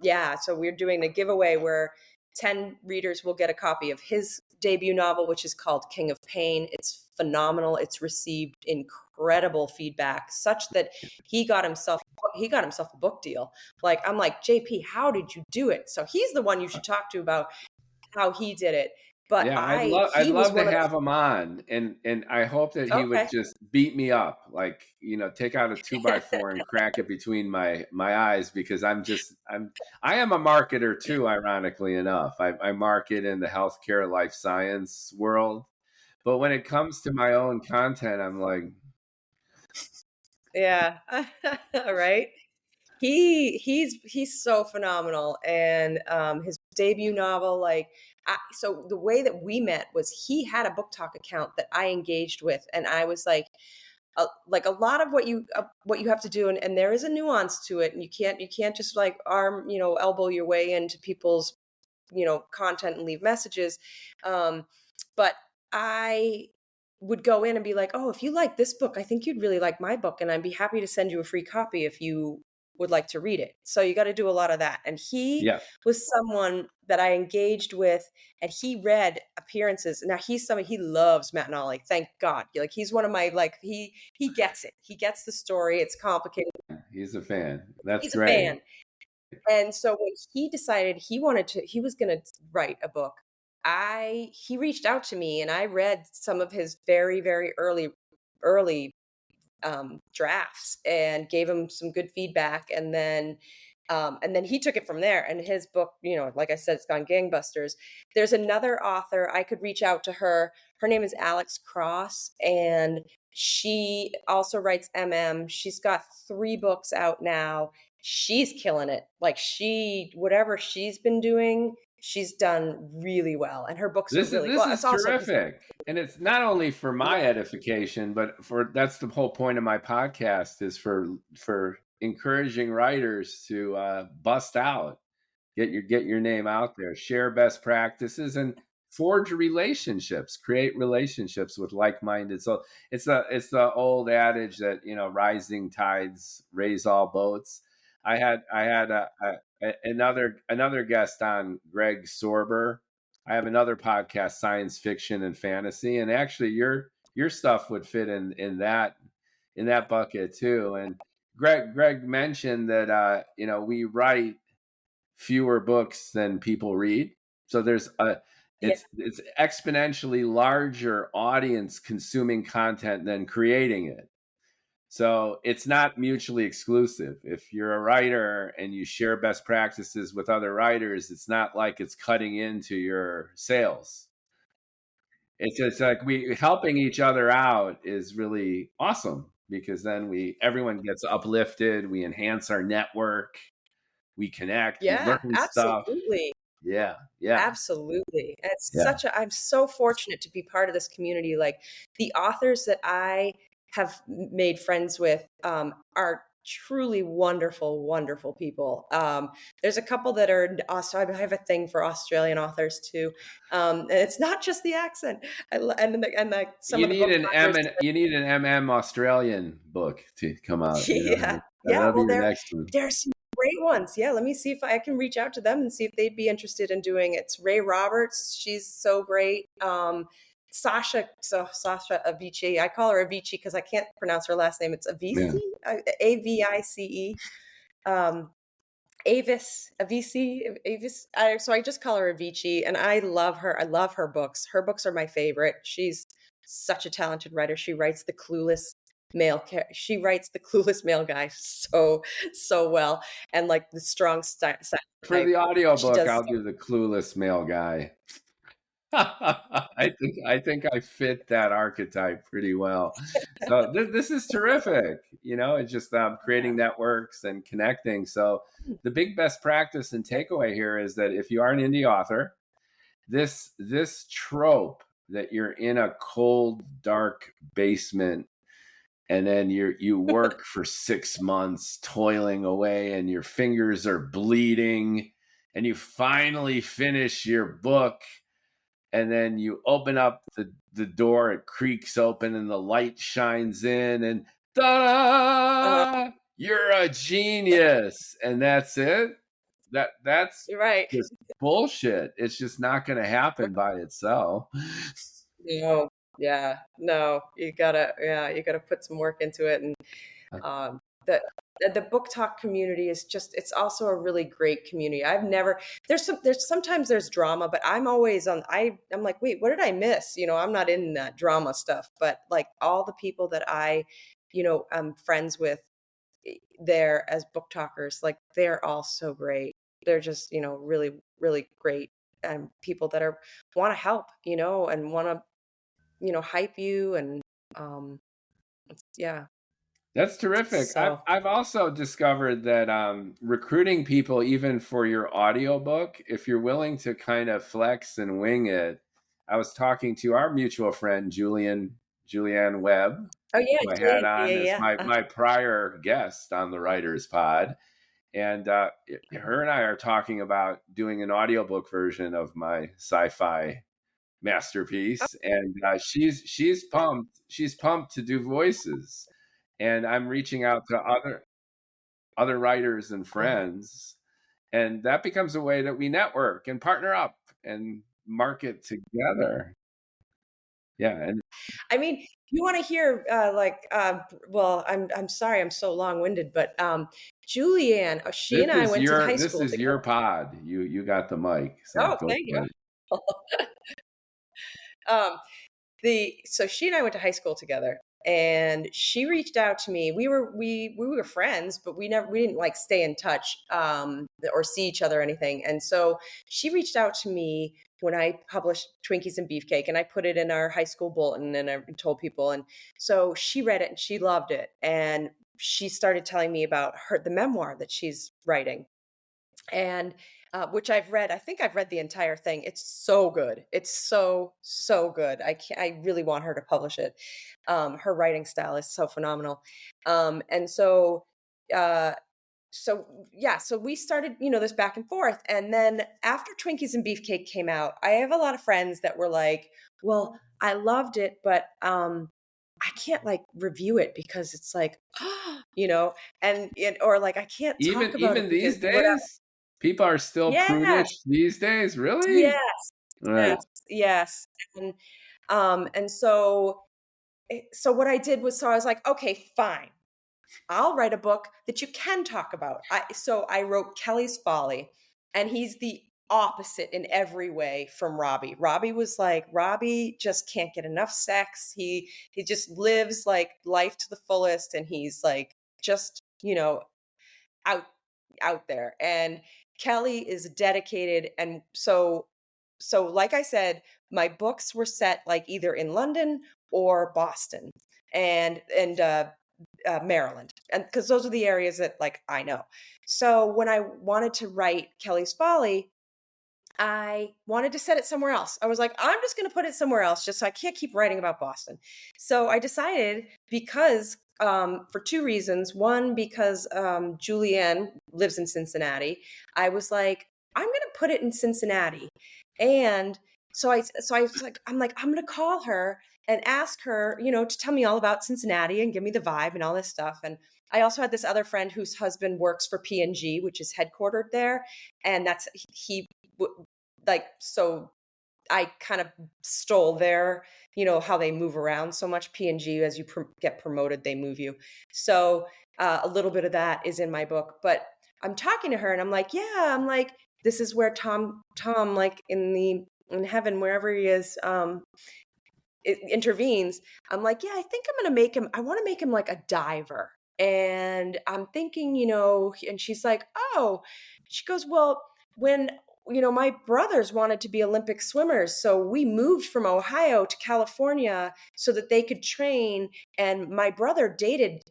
[SPEAKER 2] Yeah, so we're doing a giveaway where 10 readers will get a copy of his debut novel, which is called King of Pain. It's phenomenal. It's received incredible feedback, such that he got himself a book deal. Like, I'm like, JP, how did you do it? So he's the one you should talk to about how he did it. But
[SPEAKER 1] Yeah, I'd
[SPEAKER 2] he was
[SPEAKER 1] love to
[SPEAKER 2] one of
[SPEAKER 1] have him on, and I hope that he would
[SPEAKER 2] okay.
[SPEAKER 1] just beat me up, like, take out a 2x4 and crack it between my eyes, because I am a marketer too, ironically enough. I market in the healthcare life science world, but when it comes to my own content, I'm like,
[SPEAKER 2] Yeah. Right. He's so phenomenal, and his debut novel, like, so the way that we met was he had a book talk account that I engaged with, and I was like, like a lot of what you have to do, and there is a nuance to it, and you can't just like elbow your way into people's content and leave messages. But I would go in and be like, oh, if you like this book, I think you'd really like my book, and I'd be happy to send you a free copy if you would like to read it. So you got to do a lot of that. And he
[SPEAKER 1] Yeah.
[SPEAKER 2] was someone that I engaged with, and he read appearances. Now he loves Matt Ollie. Thank God. Like he's one of my, like, he gets it. He gets the story. It's complicated.
[SPEAKER 1] He's a fan. That's
[SPEAKER 2] He's a
[SPEAKER 1] great.
[SPEAKER 2] fan. And so when he decided he was going to write a book, he reached out to me, and I read some of his very, very early drafts and gave him some good feedback. And then he took it from there. And his book, like I said, it's gone gangbusters. There's another author. I could reach out to her. Her name is Alex Cross, and she also writes She's got 3 books out now. She's killing it. Like whatever she's been doing, she's done really well. And her books are really
[SPEAKER 1] This
[SPEAKER 2] well.
[SPEAKER 1] is
[SPEAKER 2] It's also
[SPEAKER 1] terrific. And it's not only for my
[SPEAKER 2] yeah,
[SPEAKER 1] edification, but that's the whole point of my podcast, is for encouraging writers to bust out, get your name out there, share best practices, and forge relationships, create relationships with like-minded. So it's the old adage that rising tides raise all boats. I had another guest on, Greg Sorber. I have another podcast, Science Fiction and Fantasy, and actually your stuff would fit in that bucket too. And Greg mentioned that we write fewer books than people read, so there's
[SPEAKER 2] yeah,
[SPEAKER 1] it's exponentially larger audience consuming content than creating it. So it's not mutually exclusive. If you're a writer and you share best practices with other writers, it's not like it's cutting into your sales. It's just like we helping each other out is really awesome, because then everyone gets uplifted, we enhance our network, we connect, we
[SPEAKER 2] yeah,
[SPEAKER 1] learn stuff.
[SPEAKER 2] absolutely.
[SPEAKER 1] Yeah, yeah,
[SPEAKER 2] Absolutely. And
[SPEAKER 1] yeah.
[SPEAKER 2] I'm so fortunate to be part of this community. Like the authors that I have made friends with are truly wonderful, wonderful people. There's a couple that are also, I have a thing for Australian authors too. And it's not just the accent. Some
[SPEAKER 1] You
[SPEAKER 2] of the
[SPEAKER 1] need
[SPEAKER 2] book
[SPEAKER 1] an
[SPEAKER 2] talkers.
[SPEAKER 1] you need an Australian book to come out.
[SPEAKER 2] Yeah. Yeah.
[SPEAKER 1] That'll be
[SPEAKER 2] Well,
[SPEAKER 1] your next one.
[SPEAKER 2] there's some great ones. Yeah. Let me see if I can reach out to them and see if they'd be interested in doing it. It's Ray Roberts. She's so great. Sasha Avicii. I call her Avicii because I can't pronounce her last name. It's
[SPEAKER 1] Yeah.
[SPEAKER 2] Avicii, Avice. Avis. So I just call her Avicii, and I love her. I love her books. Her books are my favorite. She's such a talented writer. She writes the clueless male guy so well, and like the strong
[SPEAKER 1] For
[SPEAKER 2] type.
[SPEAKER 1] the
[SPEAKER 2] She
[SPEAKER 1] audiobook,
[SPEAKER 2] does.
[SPEAKER 1] I'll do the clueless male guy. I think I fit that archetype pretty well. So this is terrific. It's just creating networks and connecting. So the big best practice and takeaway here is that if you are an indie author, this trope that you're in a cold, dark basement, and then you work for 6 months toiling away, and your fingers are bleeding, and you finally finish your book, and then you open up the door, it creaks open, and the light shines in, and
[SPEAKER 2] Uh,
[SPEAKER 1] ta-da! You're a genius, and that's it. That's
[SPEAKER 2] you're right.
[SPEAKER 1] just bullshit. It's just not going to happen by itself.
[SPEAKER 2] No, yeah, no, you gotta put some work into it. And um, the the book talk community is it's also a really great community. Sometimes there's drama, but I'm always I'm like, wait, what did I miss? I'm not in that drama stuff, but like all the people that I'm friends with there as book talkers, like they're all so great. They're just, really, really great, and people that want to help, and want to hype you, and yeah.
[SPEAKER 1] That's terrific.
[SPEAKER 2] So
[SPEAKER 1] I've also discovered that recruiting people, even for your audiobook, if you're willing to kind of flex and wing it. I was talking to our mutual friend, Julian Julianne Webb,
[SPEAKER 2] Oh yeah,
[SPEAKER 1] who I had
[SPEAKER 2] Jane. Yeah,
[SPEAKER 1] on as
[SPEAKER 2] yeah.
[SPEAKER 1] my prior guest on the Writers Pod. And her and I are talking about doing an audiobook version of my sci-fi masterpiece, and she's pumped. She's pumped to do voices, and I'm reaching out to other writers and
[SPEAKER 2] Oh.
[SPEAKER 1] friends, and that becomes a way that we network and partner up and market together. Yeah, and
[SPEAKER 2] I mean, if you want to hear well, I'm sorry, I'm so long-winded, but Julianne, she and I went to high
[SPEAKER 1] this
[SPEAKER 2] school
[SPEAKER 1] is
[SPEAKER 2] together.
[SPEAKER 1] your pod. You got the mic, so
[SPEAKER 2] Oh,
[SPEAKER 1] go
[SPEAKER 2] thank
[SPEAKER 1] for
[SPEAKER 2] you.
[SPEAKER 1] it.
[SPEAKER 2] Um, so she and I went to high school together, and she reached out to me. We were friends, but we didn't like stay in touch or see each other or anything. And so she reached out to me when I published Twinkies and Beefcake, and I put it in our high school bulletin, and I told people. And so she read it and she loved it, and she started telling me about the memoir that she's writing, and which I've read. I think I've read the entire thing. It's so good. It's so good. I really want her to publish it. Her writing style is so phenomenal. And so uh, so yeah, so we started, this back and forth. And then after Twinkies and Beefcake came out, I have a lot of friends that were like, "Well, I loved it, but I can't like review it because it's like, or like I can't talk about
[SPEAKER 1] Even
[SPEAKER 2] it because
[SPEAKER 1] these
[SPEAKER 2] whatever."
[SPEAKER 1] days, people are still
[SPEAKER 2] Yeah.
[SPEAKER 1] prudish these days. Really?
[SPEAKER 2] Yes.
[SPEAKER 1] Right.
[SPEAKER 2] Yes. Yes. And so what I did was, so I was like, okay, fine. I'll write a book that you can talk about. So I wrote Kelly's Folly, and he's the opposite in every way from Robbie. Robbie just can't get enough sex. He just lives like life to the fullest, and he's like just, out out there. And Kelly is dedicated, and so like I said, my books were set like either in London or Boston and Maryland, and because those are the areas that like I know. So when I wanted to write Kelly's Folly, I wanted to set it somewhere else. I was like, I'm just going to put it somewhere else just so I can't keep writing about Boston. So I decided, because for two reasons. One, because Julianne lives in Cincinnati. I was like, I'm going to put it in Cincinnati. And so I was like, I'm going to call her and ask her, to tell me all about Cincinnati and give me the vibe and all this stuff. And I also had this other friend whose husband works for P&G, which is headquartered there. And that's he like, so I kind of stole their, how they move around so much. P&G, as you get promoted, they move you. So a little bit of that is in my book. But I'm talking to her and I'm like, yeah, this is where Tom, like in heaven, wherever he is, it intervenes. I'm like, yeah, I think I want to make him like a diver. And I'm thinking, and she's like, oh, she goes, well, when, my brothers wanted to be Olympic swimmers. So we moved from Ohio to California so that they could train. And my brother dated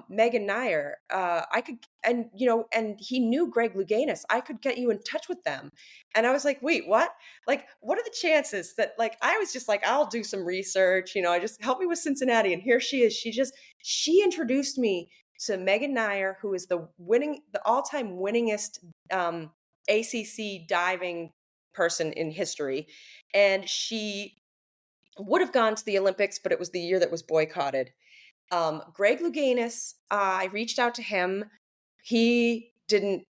[SPEAKER 2] Megan Nair. And he knew Greg Louganis. I could get you in touch with them. And I was like, wait, what? Like, what are the chances that, like, I was just like, I'll do some research, I just help me with Cincinnati. And here she is. She introduced me to Megan Nair, who is the all-time winningest ACC diving person in history. And she would have gone to the Olympics, but it was the year that was boycotted. Greg Louganis, I reached out to him. He didn't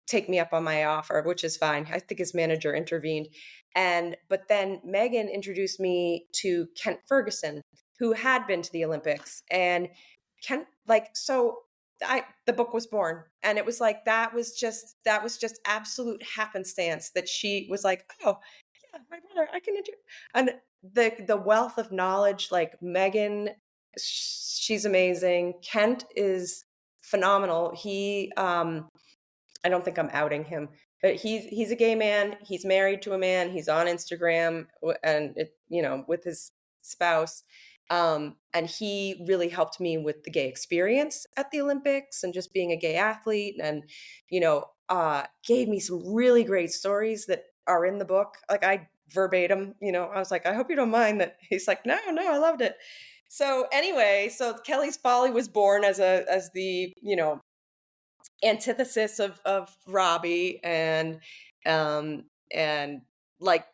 [SPEAKER 2] take me up on my offer, which is fine. I think his manager intervened. But then Megan introduced me to Kent Ferguson, who had been to the Olympics. And Kent, the book was born. And it was like, that was just absolute happenstance that she was like, oh, yeah, my brother, I can and the wealth of knowledge, like Megan, she's amazing. Kent is phenomenal. I don't think I'm outing him, but he's a gay man. He's married to a man. He's on Instagram and with his spouse. And he really helped me with the gay experience at the Olympics and just being a gay athlete, and gave me some really great stories that are in the book. Like I verbatim, I was like, I hope you don't mind that. He's like, no, no, I loved it. So anyway, so Kelly's Folly was born as the, antithesis of Robbie and like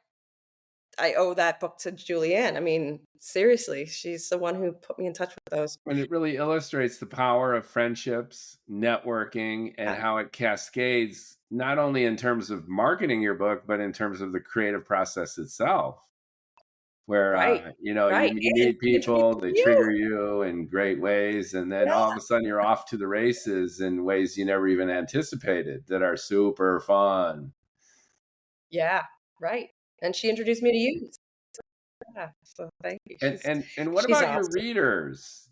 [SPEAKER 2] I owe that book to Julianne. I mean, seriously, she's the one who put me in touch with those.
[SPEAKER 1] And it really illustrates the power of friendships, networking, and
[SPEAKER 2] Yeah.
[SPEAKER 1] how it cascades not only in terms of marketing your book, but in terms of the creative process itself. Where
[SPEAKER 2] Right.
[SPEAKER 1] you
[SPEAKER 2] Right. And
[SPEAKER 1] meet
[SPEAKER 2] she introduced
[SPEAKER 1] people,
[SPEAKER 2] me
[SPEAKER 1] they
[SPEAKER 2] to you.
[SPEAKER 1] trigger you in great ways, and then
[SPEAKER 2] Yeah.
[SPEAKER 1] all of a sudden you're off to the races in ways you never even anticipated that are super fun.
[SPEAKER 2] Yeah. Right. And she introduced me to you. Yeah. So thank you.
[SPEAKER 1] And what
[SPEAKER 2] She's
[SPEAKER 1] about your
[SPEAKER 2] awesome.
[SPEAKER 1] readers?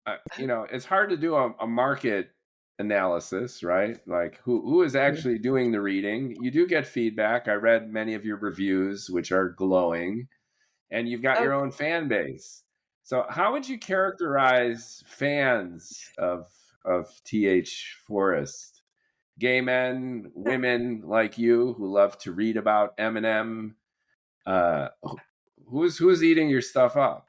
[SPEAKER 1] It's hard to do a market analysis, right? Like who is
[SPEAKER 2] Mhm.
[SPEAKER 1] actually doing the reading? You do get feedback. I read many of your reviews, which are glowing, and you've got
[SPEAKER 2] Oh,
[SPEAKER 1] your own fan base. So how would you characterize fans of TH Forrest? Gay men, women like you who love to read about Eminem. Uh, who's eating your stuff up?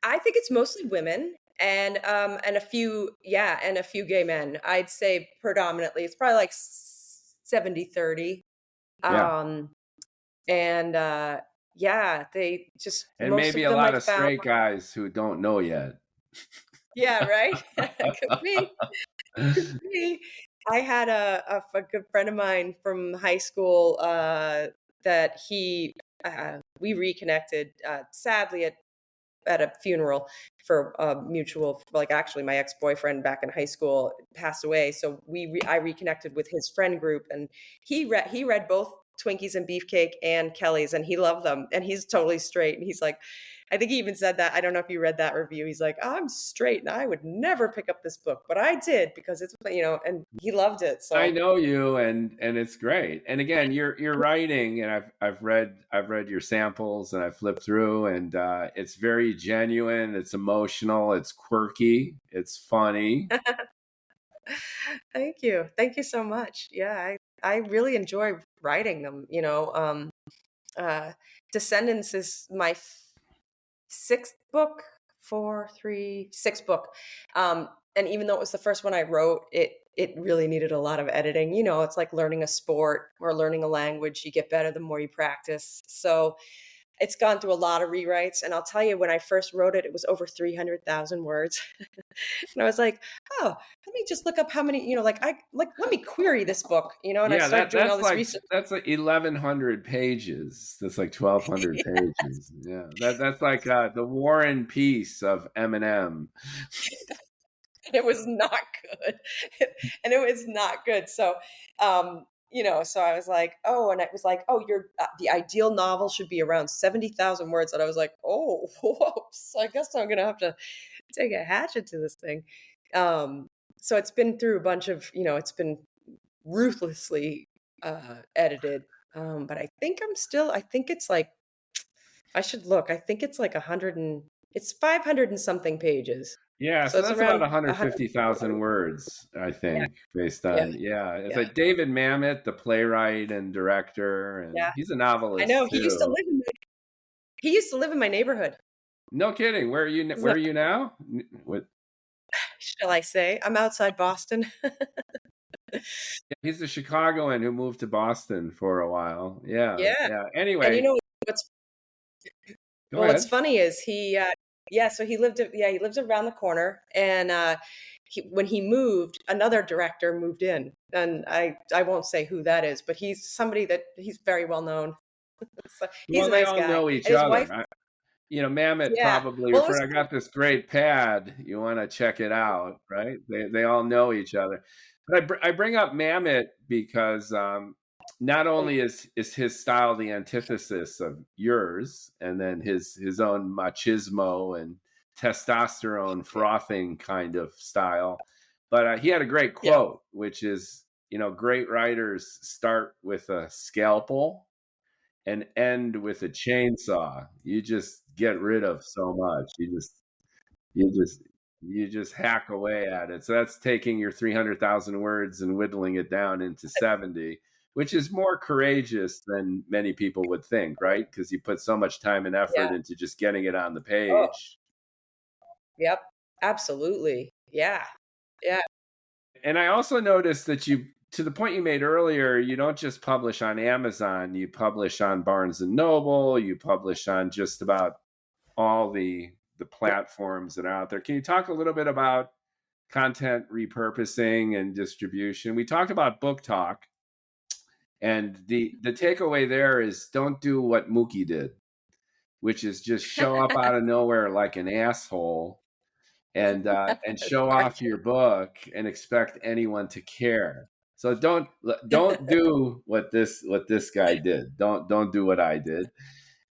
[SPEAKER 2] I think it's mostly women and a few and a few gay men. I'd say predominantly. It's probably like 70-30.
[SPEAKER 1] Yeah,
[SPEAKER 2] Um and yeah, they just
[SPEAKER 1] and
[SPEAKER 2] most
[SPEAKER 1] maybe
[SPEAKER 2] of
[SPEAKER 1] a
[SPEAKER 2] them I
[SPEAKER 1] lot of
[SPEAKER 2] found.
[SPEAKER 1] straight guys who don't know yet.
[SPEAKER 2] Yeah, right? Could be. Could be. I had a good friend of mine from high school, that we reconnected, sadly at a funeral for a mutual, like, actually, my ex-boyfriend back in high school passed away, so I reconnected with his friend group, and he read both Twinkies and Beefcake and Kelly's, and he loved them, and he's totally straight, and he's like I think he even said that, I don't know if you read that review, he's like, "I'm straight, and I would never pick up this book, but I did because and he loved it,
[SPEAKER 1] I
[SPEAKER 2] so
[SPEAKER 1] know you, and it's great. And again, you're writing, and I've read your samples, and I flipped through, and it's very genuine. It's emotional. It's quirky. It's funny.
[SPEAKER 2] Thank you. Thank you so much. Yeah, I really enjoy writing them. Uh, Descendants is my sixth book, sixth book. And even though it was the first one I wrote, it really needed a lot of editing. It's like learning a sport or learning a language. You get better the more you practice. So it's gone through a lot of rewrites. And I'll tell you, when I first wrote it, it was over 300,000 words. And I was like, oh, let me just look up how many, let me query this book, and I
[SPEAKER 1] Yeah,
[SPEAKER 2] started doing all this research.
[SPEAKER 1] that's like 1,100 pages. That's like 1,200 pages. Yeah, that's like the War and Peace of Eminem.
[SPEAKER 2] It was not good. And it was not good. So I was like, oh, and it was like, oh, the ideal novel should be around 70,000 words. And I was like, oh, whoops, I guess I'm going to have to take a hatchet to this thing. So it's been through a bunch of, it's been ruthlessly edited. But I think it's like, I should look. I think it's like it's 500 and something pages.
[SPEAKER 1] Yeah,
[SPEAKER 2] So
[SPEAKER 1] so
[SPEAKER 2] it's
[SPEAKER 1] that's about
[SPEAKER 2] around 100.
[SPEAKER 1] 150,000 words, I
[SPEAKER 2] Yeah,
[SPEAKER 1] think, based
[SPEAKER 2] yeah,
[SPEAKER 1] on, yeah. It's
[SPEAKER 2] yeah,
[SPEAKER 1] like David Mamet, the playwright and director,
[SPEAKER 2] yeah.
[SPEAKER 1] and he's a
[SPEAKER 2] I know.
[SPEAKER 1] novelist too.
[SPEAKER 2] He used to live in my neighborhood.
[SPEAKER 1] No kidding. Where
[SPEAKER 2] So,
[SPEAKER 1] are you now? What?
[SPEAKER 2] shall I say? I'm outside Boston.
[SPEAKER 1] Yeah, he's a Chicagoan who moved to Boston for a while. Yeah,
[SPEAKER 2] Yeah.
[SPEAKER 1] yeah.
[SPEAKER 2] And
[SPEAKER 1] Anyway,
[SPEAKER 2] what's
[SPEAKER 1] go
[SPEAKER 2] what's
[SPEAKER 1] ahead.
[SPEAKER 2] funny is so he lived around the corner, and when he moved, another director moved in, and I won't say who that is, but he's very well known. So he's
[SPEAKER 1] Well,
[SPEAKER 2] a
[SPEAKER 1] they
[SPEAKER 2] nice
[SPEAKER 1] all
[SPEAKER 2] guy,
[SPEAKER 1] know each
[SPEAKER 2] and his
[SPEAKER 1] other.
[SPEAKER 2] wife.
[SPEAKER 1] Mamet
[SPEAKER 2] Yeah.
[SPEAKER 1] probably
[SPEAKER 2] Well, it was
[SPEAKER 1] referred, I got this great pad. You want to check it out, right? They all know each other. But I bring up Mamet because not only is his style the antithesis of yours, and then his own machismo and testosterone frothing kind of style, but he had a great
[SPEAKER 2] yeah,
[SPEAKER 1] quote, which is, great writers start with a scalpel and end with a chainsaw. You just get rid of so much. You just you just hack away at it. So that's taking your 300,000 words and whittling it down into 70. which is more courageous than many people would think, right? Because you put so much time and
[SPEAKER 2] Yeah.
[SPEAKER 1] effort into just getting it on the
[SPEAKER 2] Oh,
[SPEAKER 1] page.
[SPEAKER 2] yep. Absolutely. Yeah. Yeah.
[SPEAKER 1] And I also noticed that you, to the point you made earlier, you don't just publish on Amazon, you publish on Barnes and Noble, you publish on just about all the platforms that are out there. Can you talk a little bit about content repurposing and distribution? We talked about book talk, and the takeaway there is don't do what Mookie did, which is just show up out of nowhere like an asshole and show off your book and expect anyone to care. So don't do what this guy did. Don't do what I did.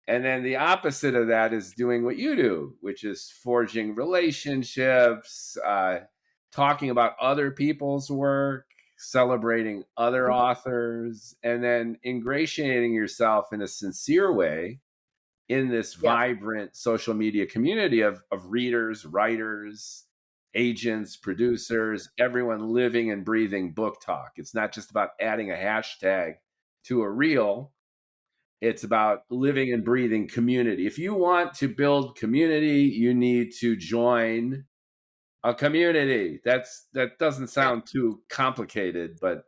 [SPEAKER 1] And then the opposite of that is doing what you do, which is forging relationships, talking about other people's work, celebrating other authors, and then ingratiating yourself in a sincere way in this
[SPEAKER 2] Yep.
[SPEAKER 1] vibrant social media community of readers, writers, agents, producers, everyone living and breathing book talk. It's not just about adding a hashtag to a reel. It's about living and breathing community. If you want to build community, you need to join a community. That doesn't
[SPEAKER 2] Yeah.
[SPEAKER 1] sound too complicated, but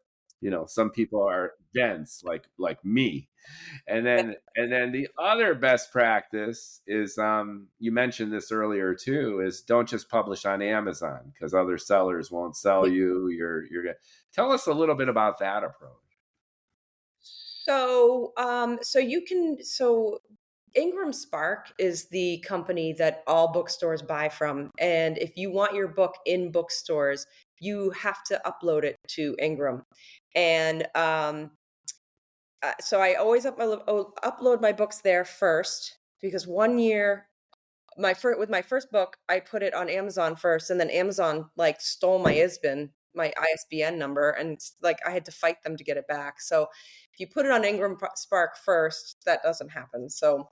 [SPEAKER 1] some people are dense like me. And then the other best practice is, you mentioned this earlier too, is don't just publish on Amazon because other sellers won't sell you. You're gonna tell us a little bit about that approach.
[SPEAKER 2] So Ingram Spark is the company that all bookstores buy from, and if you want your book in bookstores, you have to upload it to Ingram. And so I always upload my books there first because one year with my first book, I put it on Amazon first, and then Amazon like stole my ISBN number, and like I had to fight them to get it back. So if you put it on Spark first, that doesn't happen. So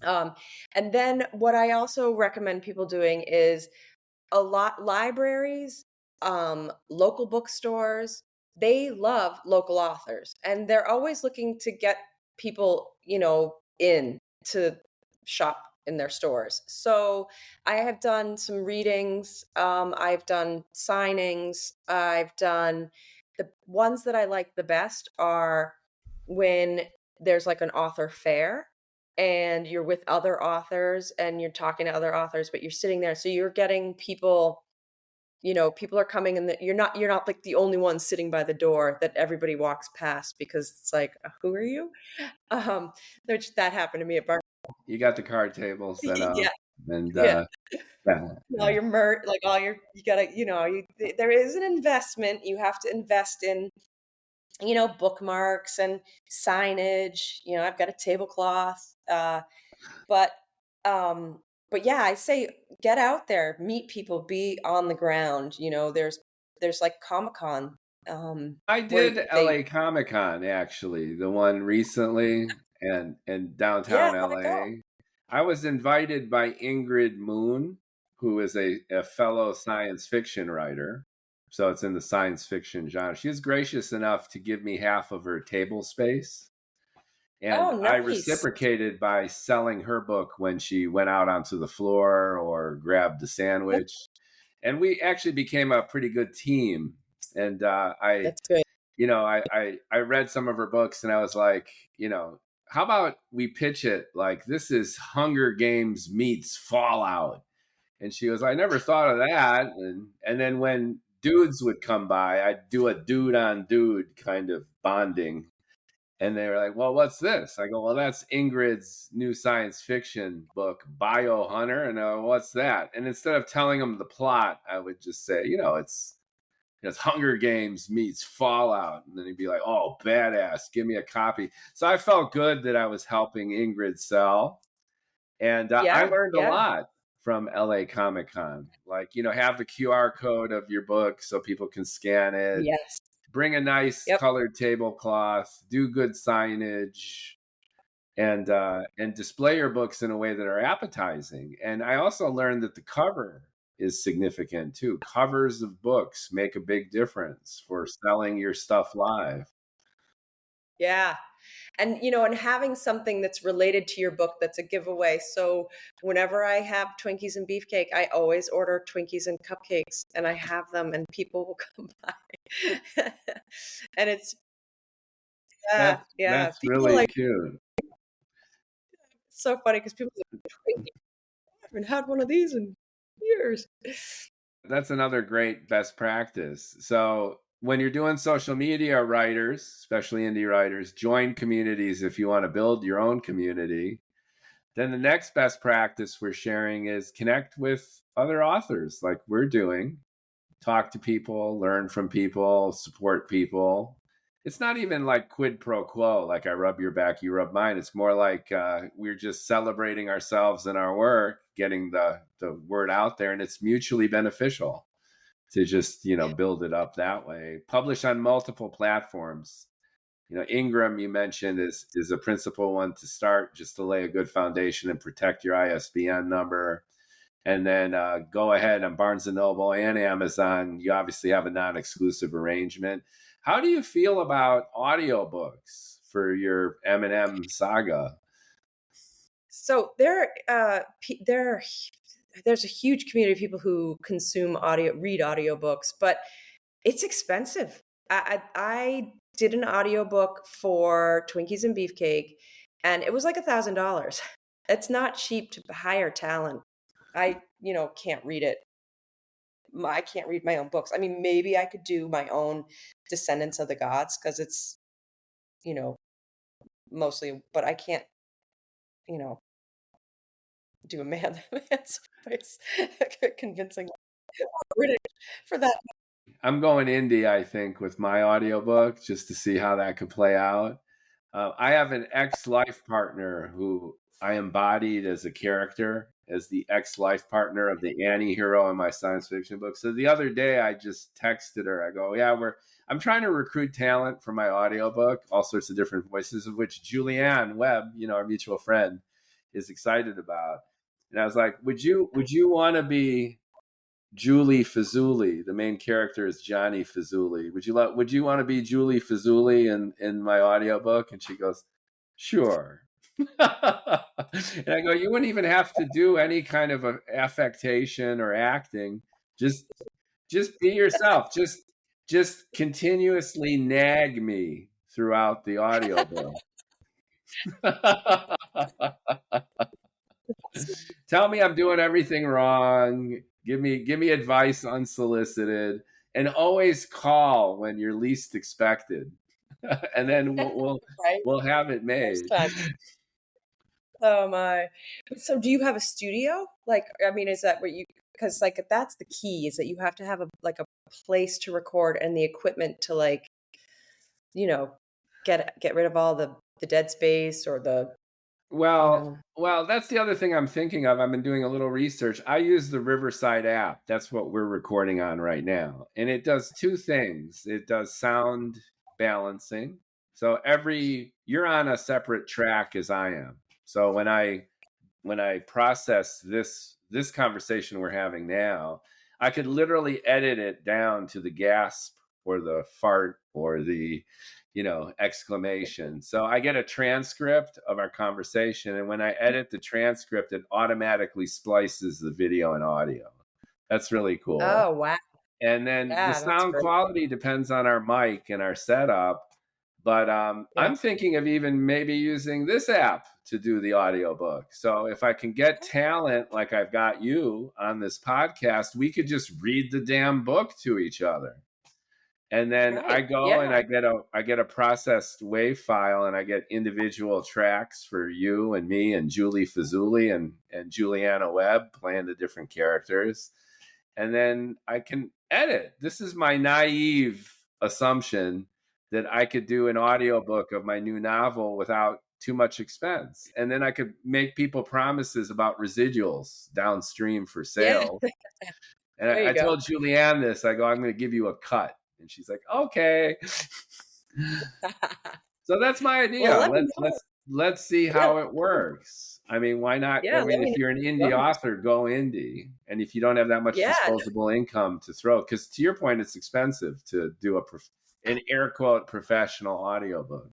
[SPEAKER 2] um, and then what I also recommend people doing is a lot libraries, local bookstores, they love local authors and they're always looking to get people, in to shop in their stores. So I have done some readings, I've done signings, I've done the ones that I like the best are when there's like an author fair and you're with other authors and you're talking to other authors, but you're sitting there. So you're getting people, people are coming and that you're not like the only one sitting by the door that everybody walks past because it's like, who are you? Um, which that happened to me at bar.
[SPEAKER 1] You got the card table set
[SPEAKER 2] Yeah.
[SPEAKER 1] up, and
[SPEAKER 2] Yeah.
[SPEAKER 1] yeah,
[SPEAKER 2] All
[SPEAKER 1] yeah.
[SPEAKER 2] your like all your, you gotta, there is an investment. You have to invest in, bookmarks and signage. I've got a tablecloth. But um but yeah, I say get out there, meet people, be on the ground. There's like Comic-Con
[SPEAKER 1] I
[SPEAKER 2] where
[SPEAKER 1] did
[SPEAKER 2] they
[SPEAKER 1] LA Comic Con, actually, the one recently, and in
[SPEAKER 2] yeah,
[SPEAKER 1] downtown
[SPEAKER 2] how'd it go?
[SPEAKER 1] LA. I was invited by Ingrid Moon, who is a fellow science fiction writer. So it's in the science fiction genre. She was gracious enough to give me half of her table space. And
[SPEAKER 2] Oh,
[SPEAKER 1] I
[SPEAKER 2] nice.
[SPEAKER 1] reciprocated by selling her book when she went out onto the floor or grabbed a sandwich. And we actually became a pretty good team. And I
[SPEAKER 2] That's good.
[SPEAKER 1] I read some of her books and I was like, how about we pitch it like this is Hunger Games meets Fallout? And she was, I never thought of that. And then when dudes would come by, I'd do a dude on dude kind of bonding. And they were like, well, what's this? I go, well, that's Ingrid's new science fiction book, Biohunter. And what's that? And instead of telling them the plot, I would just say, it's Hunger Games meets Fallout. And then he'd be like, oh, badass. Give me a copy. So I felt good that I was helping Ingrid sell. And I
[SPEAKER 2] Yeah,
[SPEAKER 1] learned a
[SPEAKER 2] yeah.
[SPEAKER 1] lot from LA Comic Con. Like, have the QR code of your book so people can scan it.
[SPEAKER 2] Yes.
[SPEAKER 1] Bring a nice
[SPEAKER 2] Yep.
[SPEAKER 1] colored tablecloth. Do good signage. And display your books in a way that are appetizing. And I also learned that the cover is significant too. Covers of books make a big difference for selling your stuff live.
[SPEAKER 2] Yeah. And, you know, and having something that's related to your book that's a giveaway. So whenever I have Twinkies and Beefcake, I always order Twinkies and cupcakes and I have them and people will come by. And it's, yeah, yeah.
[SPEAKER 1] That's
[SPEAKER 2] People are
[SPEAKER 1] really
[SPEAKER 2] like,
[SPEAKER 1] cute.
[SPEAKER 2] it's so funny because people are like, Twinkie, I haven't had one of these in years.
[SPEAKER 1] That's another great best practice. So when you're doing social media, writers, especially indie writers, join communities if you want to build your own community. Then the next best practice we're sharing is connect with other authors like we're doing. Talk to people, learn from people, support people. It's not even like quid pro quo, like I rub your back, you rub mine. It's more like we're just celebrating ourselves and our work, getting the word out there, and it's mutually beneficial to just, build it up that way. Publish on multiple platforms. Ingram, you mentioned, is a principal one to start, just to lay a good foundation and protect your ISBN number. And then go ahead on Barnes & Noble and Amazon. You obviously have a non-exclusive arrangement. How do you feel about audiobooks for your M&M saga?
[SPEAKER 2] So there's a huge community of people who read audiobooks, but it's expensive. I did an audiobook for Twinkies and Beefcake, and it was like $1,000. It's not cheap to hire talent. I, can't read it. I can't read my own books. I mean, maybe I could do my own Descendants of the Gods because it's, you know, mostly, but I can't, you know, do a man's voice convincing British for that.
[SPEAKER 1] I'm going indie, I think, with my audiobook just to see how that could play out. I have an ex-life partner who I embodied as a character, as the ex-life partner of the anti-hero in my science fiction book. So the other day I just texted her. I go, yeah, I'm trying to recruit talent for my audiobook, all sorts of different voices, of which Julianne Webb, our mutual friend, is excited about. And I was like, would you want to be Julie Fazuli? The main character is Johnny Fazuli. Would you want to be Julie Fazuli in my audiobook? And she goes, sure. And I go, you wouldn't even have to do any kind of affectation or acting. Just be yourself. Just continuously nag me throughout the audiobook. Tell me I'm doing everything wrong. Give me advice unsolicited, and always call when you're least expected, and then
[SPEAKER 2] Right?
[SPEAKER 1] we'll have it
[SPEAKER 2] First
[SPEAKER 1] made.
[SPEAKER 2] time. Oh my. So do you have a studio? Like, I mean, is that what because like that's the key is that you have to have a place to record and the equipment to like, you know, get rid of all the dead space or the, you
[SPEAKER 1] Well,
[SPEAKER 2] know.
[SPEAKER 1] that's the other thing I'm thinking of. I've been doing a little research. I use the Riverside app. That's what we're recording on right now. And it does two things. It does sound balancing. So you're on a separate track as I am. So when I process this conversation we're having now, I could literally edit it down to the gasp or the fart or the exclamation. So I get a transcript of our conversation, and when I edit the transcript, it automatically splices the video and audio. That's really cool.
[SPEAKER 2] Oh, wow.
[SPEAKER 1] And then the
[SPEAKER 2] Yeah, that's
[SPEAKER 1] sound
[SPEAKER 2] great.
[SPEAKER 1] quality depends on our mic and our setup. But
[SPEAKER 2] Yeah.
[SPEAKER 1] I'm thinking of even maybe using this app to do the audiobook. So if I can get talent like I've got you on this podcast, we could just read the damn book to each other. And then I
[SPEAKER 2] Right.
[SPEAKER 1] go and
[SPEAKER 2] Yeah.
[SPEAKER 1] I get a processed WAV file, and I get individual tracks for you and me and Julie Fazuli and Juliana Webb playing the different characters. And then I can edit. This is my naive assumption that I could do an audiobook of my new novel without too much expense. And then I could make people promises about residuals downstream for
[SPEAKER 2] Yeah.
[SPEAKER 1] sale. And
[SPEAKER 2] There
[SPEAKER 1] I
[SPEAKER 2] you go.
[SPEAKER 1] told Julianne this. I go, I'm going to give you a cut. And she's like, okay. So that's my
[SPEAKER 2] Well,
[SPEAKER 1] idea.
[SPEAKER 2] let me know.
[SPEAKER 1] Let's see
[SPEAKER 2] Yeah.
[SPEAKER 1] how it works. I mean, why not? I
[SPEAKER 2] Yeah.
[SPEAKER 1] mean,
[SPEAKER 2] Let me
[SPEAKER 1] if you're an
[SPEAKER 2] know.
[SPEAKER 1] indie author, go indie. And if you don't have that much
[SPEAKER 2] Yeah.
[SPEAKER 1] disposable income to throw, because to your point, it's expensive to do an air quote professional audiobook.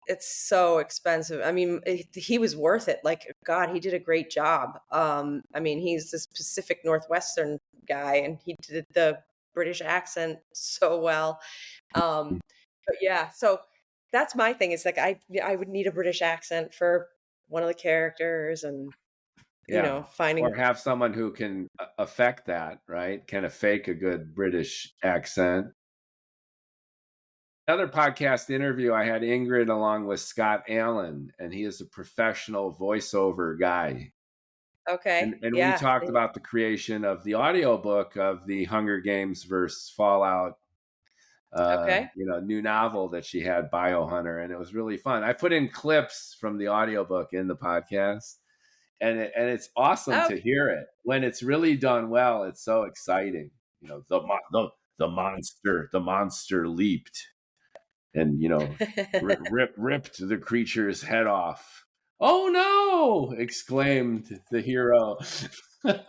[SPEAKER 2] It's so expensive. I mean, he was worth it. Like, God, he did a great job. I mean, he's this Pacific Northwestern guy, and he did the British accent so well. But yeah, so that's my thing. It's like I would need a British accent for one of the characters, and
[SPEAKER 1] Yeah.
[SPEAKER 2] finding.
[SPEAKER 1] Or have someone who can affect that, right? Kind of fake a good British accent. Another podcast interview, I had Ingrid along with Scott Allen, and he is a professional voiceover guy.
[SPEAKER 2] Okay.
[SPEAKER 1] And we
[SPEAKER 2] Yeah.
[SPEAKER 1] talked about the creation of the audiobook of the Hunger Games versus Fallout,
[SPEAKER 2] Okay.
[SPEAKER 1] new novel that she had, Biohunter, and it was really fun. I put in clips from the audiobook in the podcast, and it's awesome
[SPEAKER 2] Oh.
[SPEAKER 1] to hear it. When it's really done well, it's so exciting. The monster leaped and ripped the creature's head off. Oh no! Exclaimed the hero.
[SPEAKER 2] Right.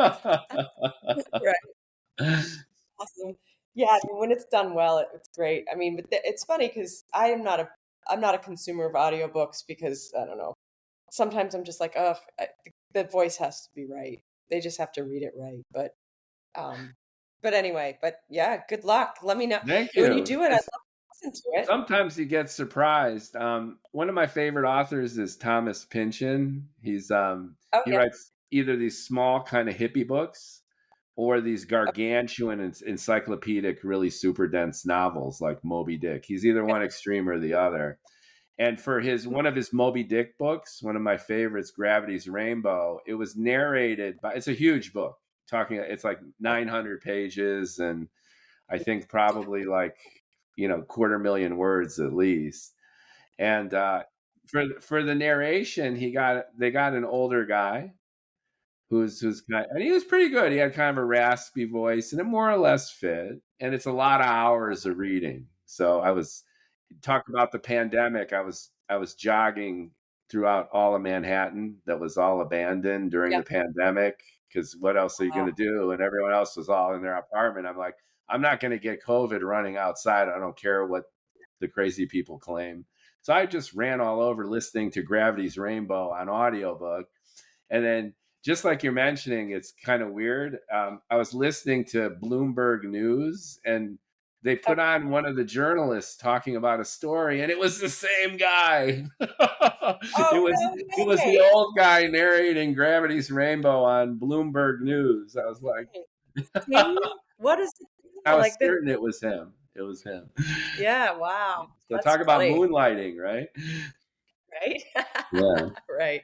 [SPEAKER 2] Awesome. Yeah, I mean, when it's done well, it's great. I mean, but it's funny because I'm not a consumer of audiobooks because I don't know. Sometimes I'm just like, oh, the voice has to be right. They just have to read it right. But anyway, but yeah, good luck. Let me know
[SPEAKER 1] Thank
[SPEAKER 2] when you
[SPEAKER 1] you.
[SPEAKER 2] do it. I'd love to listen to it.
[SPEAKER 1] Sometimes you get surprised. One of my favorite authors is Thomas Pynchon.
[SPEAKER 2] Oh
[SPEAKER 1] He
[SPEAKER 2] yeah.
[SPEAKER 1] writes either these small kind of hippie books or these gargantuan encyclopedic, really super dense novels like Moby Dick. He's either one extreme or the other. And for one of his Moby Dick books, one of my favorites, Gravity's Rainbow, it was narrated by. It's a huge book. It's like 900 pages, and I think probably like 250,000 words at least. And for the narration, they got an older guy who's and he was pretty good. He had kind of a raspy voice, and it more or less fit. And it's a lot of hours of reading. So talk about the pandemic. I was jogging throughout all of Manhattan that was all abandoned during
[SPEAKER 2] Yeah.
[SPEAKER 1] the pandemic, because what else are you going to do? And everyone else was all in their apartment. I'm like, I'm not going to get COVID running outside. I don't care what the crazy people claim. So I just ran all over listening to Gravity's Rainbow on audiobook. And then, just like you're mentioning, it's kind of weird. I was listening to Bloomberg News, and they put on one of the journalists talking about a story, and it was the same guy.
[SPEAKER 2] Oh
[SPEAKER 1] it was the
[SPEAKER 2] no
[SPEAKER 1] old guy narrating Gravity's Rainbow on Bloomberg News. I was like,
[SPEAKER 2] way! What is it?
[SPEAKER 1] I was
[SPEAKER 2] Like the
[SPEAKER 1] certain it was him. It was him.
[SPEAKER 2] Yeah, wow.
[SPEAKER 1] So
[SPEAKER 2] That's
[SPEAKER 1] talk about
[SPEAKER 2] funny,
[SPEAKER 1] moonlighting, right?
[SPEAKER 2] right?
[SPEAKER 1] Yeah.
[SPEAKER 2] Right.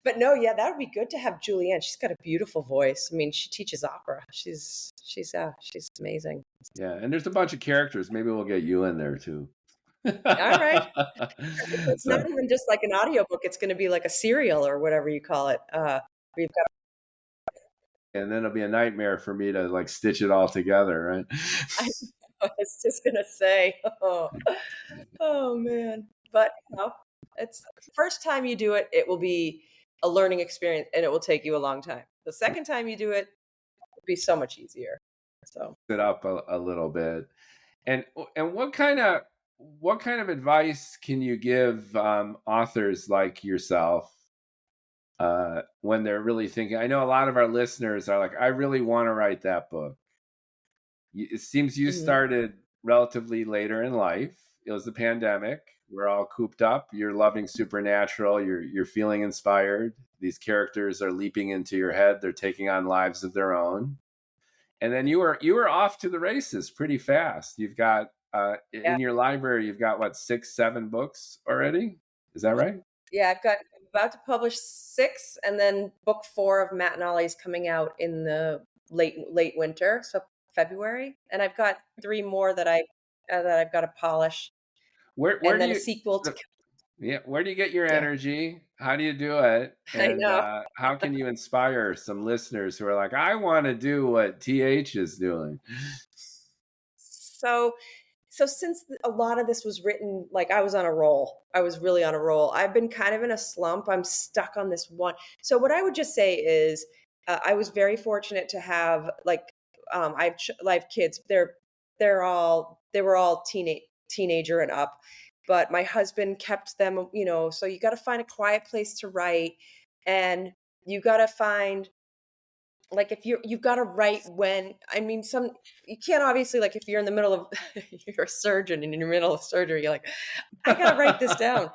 [SPEAKER 2] But no, yeah, that would be good to have Julianne. She's got a beautiful voice. I mean, she teaches opera. She's amazing.
[SPEAKER 1] Yeah, and there's a bunch of characters. Maybe we'll get you in there too.
[SPEAKER 2] All right. It's
[SPEAKER 1] So,
[SPEAKER 2] not even just like an audiobook. It's going to be like a serial or whatever you call it. We've got
[SPEAKER 1] and then it'll be a nightmare for me to like stitch it all together, right?
[SPEAKER 2] I was just going to say, oh man. But it's the first time you do it, it will be a learning experience and it will take you a long time. The second time you do it, it'll be so much easier. So
[SPEAKER 1] It up a little bit. And what kind of advice can you give authors like yourself when they're really thinking? I know a lot of our listeners are like, I really want to write that book. It seems you started relatively later in life. It was the pandemic. We're all cooped up. You're loving supernatural. You're feeling inspired. These characters are leaping into your head. They're taking on lives of their own. And then you were off to the races pretty fast. You've got
[SPEAKER 2] yeah.
[SPEAKER 1] in your library, you've got what, 6, 7 books already? Is that right?
[SPEAKER 2] Yeah, I'm about to publish 6, and then book 4 of Matt and Ollie's coming out in the late winter, so February. And I've got 3 more that I've got to polish.
[SPEAKER 1] Where
[SPEAKER 2] And
[SPEAKER 1] do
[SPEAKER 2] then
[SPEAKER 1] you
[SPEAKER 2] a sequel to
[SPEAKER 1] where do you get your
[SPEAKER 2] yeah.
[SPEAKER 1] energy? How do you do it?
[SPEAKER 2] I
[SPEAKER 1] And
[SPEAKER 2] know.
[SPEAKER 1] how can you inspire some listeners who are like, I want to do what TH is doing?
[SPEAKER 2] So since a lot of this was written, like I was on a roll. I was really on a roll. I've been kind of in a slump. I'm stuck on this one. So what I would just say is I was very fortunate to have I have kids. They're they were all teenager and up, but my husband kept them, so you got to find a quiet place to write, and you got to find, like, if you've got to write when, I mean, you can't, obviously, like, if you're in the middle of you're a surgeon and in the middle of surgery, you're like, I got to write this down.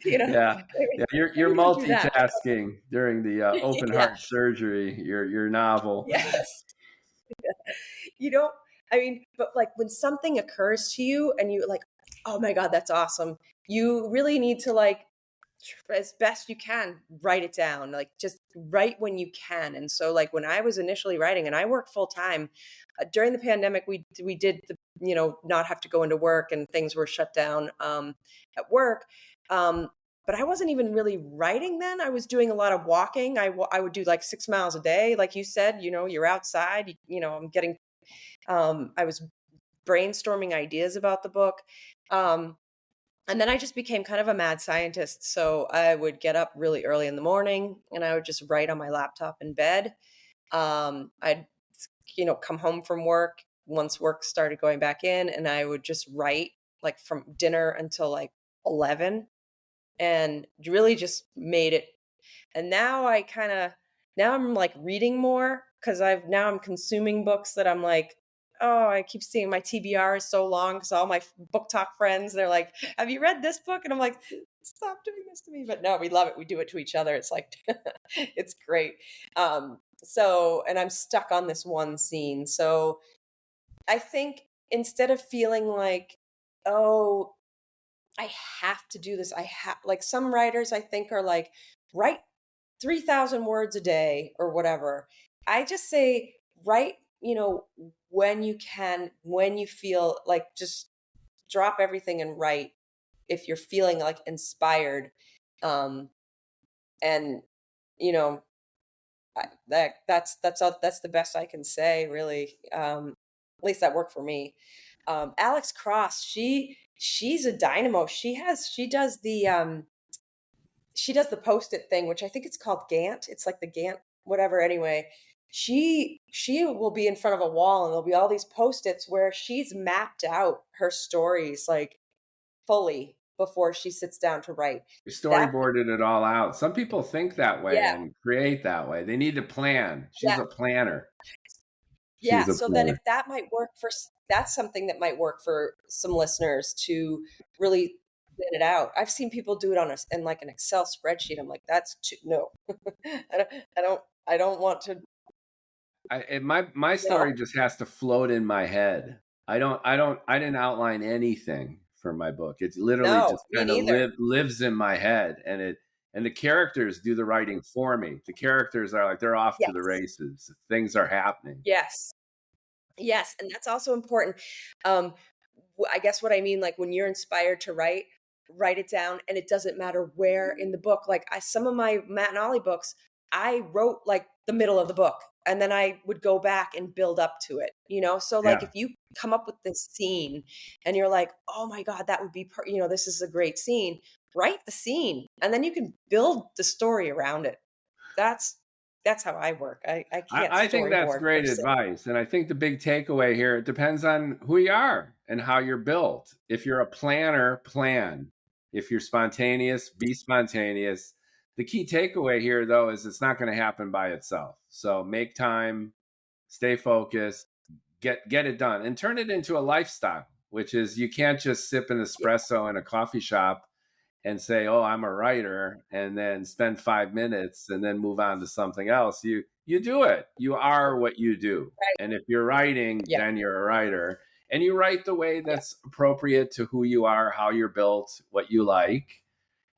[SPEAKER 1] Yeah. Yeah, you're
[SPEAKER 2] Maybe don't do that.
[SPEAKER 1] multitasking during the open
[SPEAKER 2] Yeah.
[SPEAKER 1] heart surgery, your novel.
[SPEAKER 2] Yes. You don't, I mean, but like when something occurs to you and you like, oh my God, that's awesome. You really need to, like, as best you can, write it down. Like, just write when you can. And so, like, when I was initially writing, and I worked full time during the pandemic, we did not have to go into work, and things were shut down at work. But I wasn't even really writing then. I was doing a lot of walking. I would do like 6 miles a day, like you said. You're outside. I'm getting. I was brainstorming ideas about the book. And then I just became kind of a mad scientist. So I would get up really early in the morning and I would just write on my laptop in bed. I'd, come home from work once work started going back in, and I would just write, like, from dinner until like 11, and really just made it. And now I'm like reading more, because I'm consuming books that I'm like, oh, I keep seeing my TBR is so long, because all my book talk friends, they're like, have you read this book? And I'm like, stop doing this to me. But no, we love it. We do it to each other. It's like, it's great. And I'm stuck on this one scene. So I think, instead of feeling like, oh, I have to do this, like, some writers, I think, are like, write 3,000 words a day or whatever. I just say, write, when you can, when you feel like, just drop everything and write if you're feeling like inspired. Um, and, you know, that's the best I can say, really. At least that worked for me. Alex Cross, she's a dynamo. She does the Post-it thing, which I think it's called Gantt. It's like the Gantt, whatever. Anyway, she will be in front of a wall, and there'll be all these Post-its where she's mapped out her stories, like, fully, before she sits down to write.
[SPEAKER 1] You
[SPEAKER 2] That,
[SPEAKER 1] storyboarded it all out. Some people think that way
[SPEAKER 2] yeah,
[SPEAKER 1] and create that way. They need to plan. She's
[SPEAKER 2] yeah,
[SPEAKER 1] a planner.
[SPEAKER 2] yeah.
[SPEAKER 1] She's a
[SPEAKER 2] So then, if
[SPEAKER 1] planner.
[SPEAKER 2] that might work for, that's something that might work for some listeners, to really plan it out. I've seen people do it in like an Excel spreadsheet. I'm like, that's too, no. I don't want to,
[SPEAKER 1] My story
[SPEAKER 2] no,
[SPEAKER 1] just has to float in my head. I didn't outline anything for my book. It literally
[SPEAKER 2] no,
[SPEAKER 1] just
[SPEAKER 2] me
[SPEAKER 1] kind of
[SPEAKER 2] neither.
[SPEAKER 1] lives in my head, and the characters do the writing for me. The characters are like, they're off to the
[SPEAKER 2] Yes.
[SPEAKER 1] races. Things are happening.
[SPEAKER 2] Yes. Yes, and that's also important. Um, I guess what I mean, like, when you're inspired to write it down, and it doesn't matter where in the book. Like, some of my Matt Ollie books, I wrote like the middle of the book, and then I would go back and build up to it. So, like,
[SPEAKER 1] Yeah.
[SPEAKER 2] if you come up with this scene and you're like, oh my God, that would be, this is a great scene. Write the scene, and then you can build the story around it. That's that's how I work. I can't
[SPEAKER 1] I think that's
[SPEAKER 2] storyboard per
[SPEAKER 1] great
[SPEAKER 2] se.
[SPEAKER 1] advice. And I think the big takeaway here, it depends on who you are and how you're built. If you're a planner, plan. If you're spontaneous, be spontaneous. The key takeaway here, though, is it's not going to happen by itself. So make time, stay focused, get it done, and turn it into a lifestyle, which is, you can't just sip an espresso in a coffee shop and say, "Oh, I'm a writer," and then spend 5 minutes and then move on to something else. You do it. You are what you do. And if you're writing,
[SPEAKER 2] Yeah,
[SPEAKER 1] then you're a writer. And you write the way
[SPEAKER 2] yeah,
[SPEAKER 1] that's appropriate to who you are, how you're built, what you like,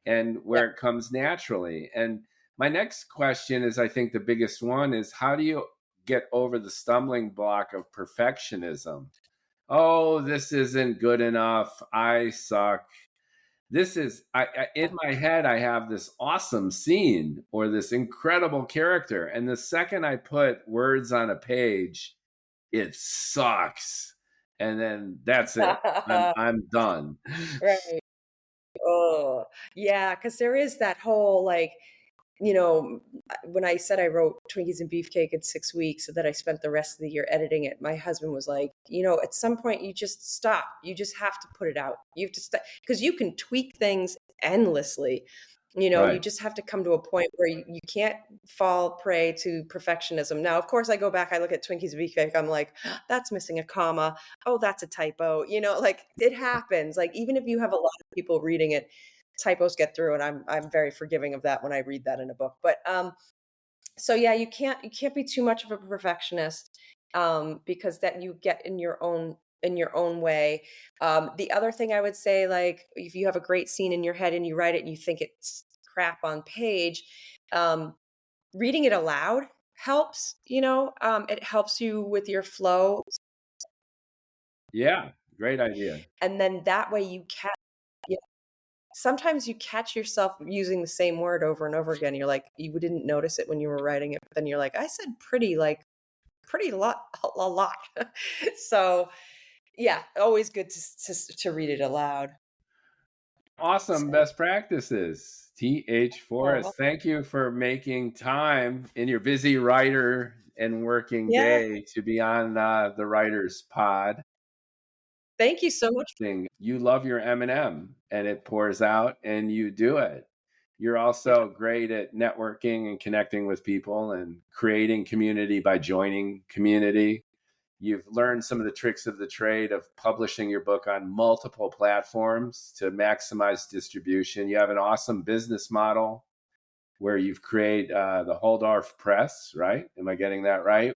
[SPEAKER 1] and
[SPEAKER 2] yeah.
[SPEAKER 1] where it comes naturally. And my next question is, I think the biggest one is, how do you get over the stumbling block of perfectionism? Oh, this isn't good enough. I suck. This is, in my head, I have this awesome scene or this incredible character, and the second I put words on a page, it sucks, and then that's it. I'm done.
[SPEAKER 2] Right. Oh, yeah, because there is that whole, like, you know, when I said I wrote Twinkies and Beefcake in 6 weeks, and that I spent the rest of the year editing it, my husband was like, at some point you just stop. You just have to put it out. You have to stop because you can tweak things endlessly. You
[SPEAKER 1] Right.
[SPEAKER 2] just have to come to a point where you can't fall prey to perfectionism. Now, of course, I go back, I look at Twinkies and Beefcake, I'm like, that's missing a comma. Oh, that's a typo. Like it happens. Like even if you have a lot of people reading it, typos get through, and I'm very forgiving of that when I read that in a book. But so yeah, you can't be too much of a perfectionist, because then you get in your own way. The other thing I would say, like if you have a great scene in your head and you write it and you think it's crap on page, um, reading it aloud helps. It helps you with your flow,
[SPEAKER 1] Yeah. Great idea.
[SPEAKER 2] and then that way you can. Sometimes you catch yourself using the same word over and over again. You're like, you didn't notice it when you were writing it, but then you're like, I said pretty, like pretty a lot. So yeah, always good to read it aloud.
[SPEAKER 1] Awesome
[SPEAKER 2] So,
[SPEAKER 1] best practices. TH
[SPEAKER 2] oh,
[SPEAKER 1] Forrest, thank you for making time in your busy writer and working
[SPEAKER 2] yeah,
[SPEAKER 1] day to be on the Writers Pod.
[SPEAKER 2] thank you so much.
[SPEAKER 1] You love your M&M and it pours out and you do it. You're
[SPEAKER 2] Yeah,
[SPEAKER 1] also great at networking and connecting with people and creating community by joining community. You've learned some of the tricks of the trade of publishing your book on multiple platforms to maximize distribution. You have an awesome business model where you've created the Holdorf Press, right? Am I getting that right?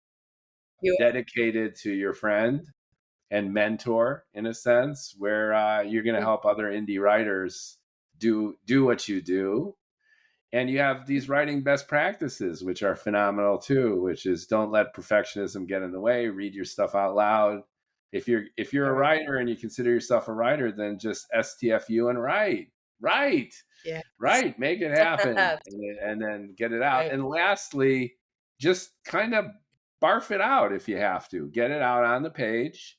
[SPEAKER 2] you,
[SPEAKER 1] Dedicated to your friend and mentor in a sense, where you're going to help other indie writers do what you do. And you have these writing best practices, which are phenomenal too, which is don't let perfectionism get in the way. Read your stuff out loud. If you're a
[SPEAKER 2] there we go.
[SPEAKER 1] writer and you consider yourself a writer, then just STFU and write,
[SPEAKER 2] Yeah,
[SPEAKER 1] make it happen, and then get it out.
[SPEAKER 2] right.
[SPEAKER 1] And lastly, just kind of barf it out if you have to. Get it out on the page,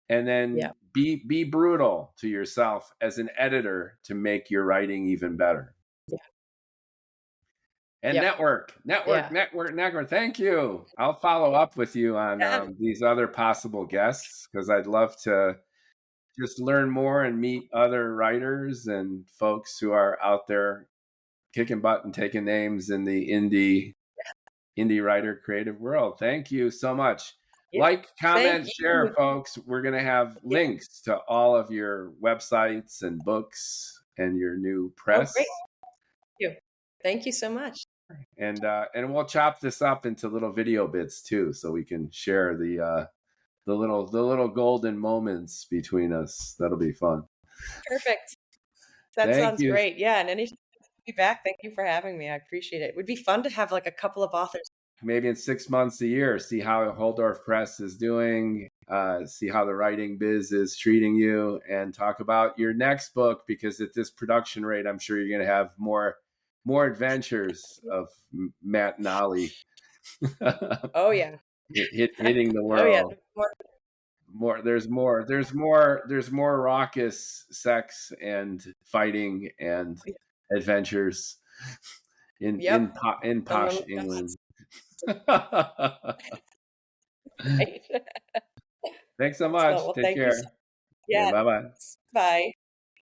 [SPEAKER 1] and
[SPEAKER 2] Yeah,
[SPEAKER 1] then be brutal to yourself as an editor to make your writing even better.
[SPEAKER 2] yeah,
[SPEAKER 1] And
[SPEAKER 2] yep,
[SPEAKER 1] network.
[SPEAKER 2] yeah.
[SPEAKER 1] Thank you. I'll follow up with you on
[SPEAKER 2] Yeah,
[SPEAKER 1] these other possible guests because I'd love to just learn more and meet other writers and folks who are out there kicking butt and taking names in the indie writer creative world. Thank you so much.
[SPEAKER 2] yeah.
[SPEAKER 1] Like,
[SPEAKER 2] Thank
[SPEAKER 1] comment, share,
[SPEAKER 2] you.
[SPEAKER 1] folks. We're going to have
[SPEAKER 2] Yeah.
[SPEAKER 1] links to all of your websites and books and your new
[SPEAKER 2] Oh,
[SPEAKER 1] press.
[SPEAKER 2] great. Thank you. Thank you so much.
[SPEAKER 1] And we'll chop this up into little video bits too, so we can share the little golden moments between us. That'll be fun.
[SPEAKER 2] Perfect. That
[SPEAKER 1] Thank
[SPEAKER 2] sounds
[SPEAKER 1] you.
[SPEAKER 2] great. Yeah, and anytime to be back, thank you for having me. I appreciate it. It would be fun to have like a couple of authors.
[SPEAKER 1] Maybe in 6 months, a year, see how Holdorf Press is doing, see how the writing biz is treating you, and talk about your next book. Because at this production rate, I'm sure you're going to have more adventures of Matt and Ollie
[SPEAKER 2] Oh yeah.
[SPEAKER 1] hitting the
[SPEAKER 2] Oh yeah.
[SPEAKER 1] world. There's more raucous sex and fighting and adventures in in
[SPEAKER 2] Yep.
[SPEAKER 1] po- in
[SPEAKER 2] I'm
[SPEAKER 1] posh
[SPEAKER 2] that's
[SPEAKER 1] England.
[SPEAKER 2] right.
[SPEAKER 1] Thanks so
[SPEAKER 2] So,
[SPEAKER 1] much.
[SPEAKER 2] well,
[SPEAKER 1] Take
[SPEAKER 2] thank you.
[SPEAKER 1] care. Okay,
[SPEAKER 2] Yeah.
[SPEAKER 1] bye bye.
[SPEAKER 2] Bye.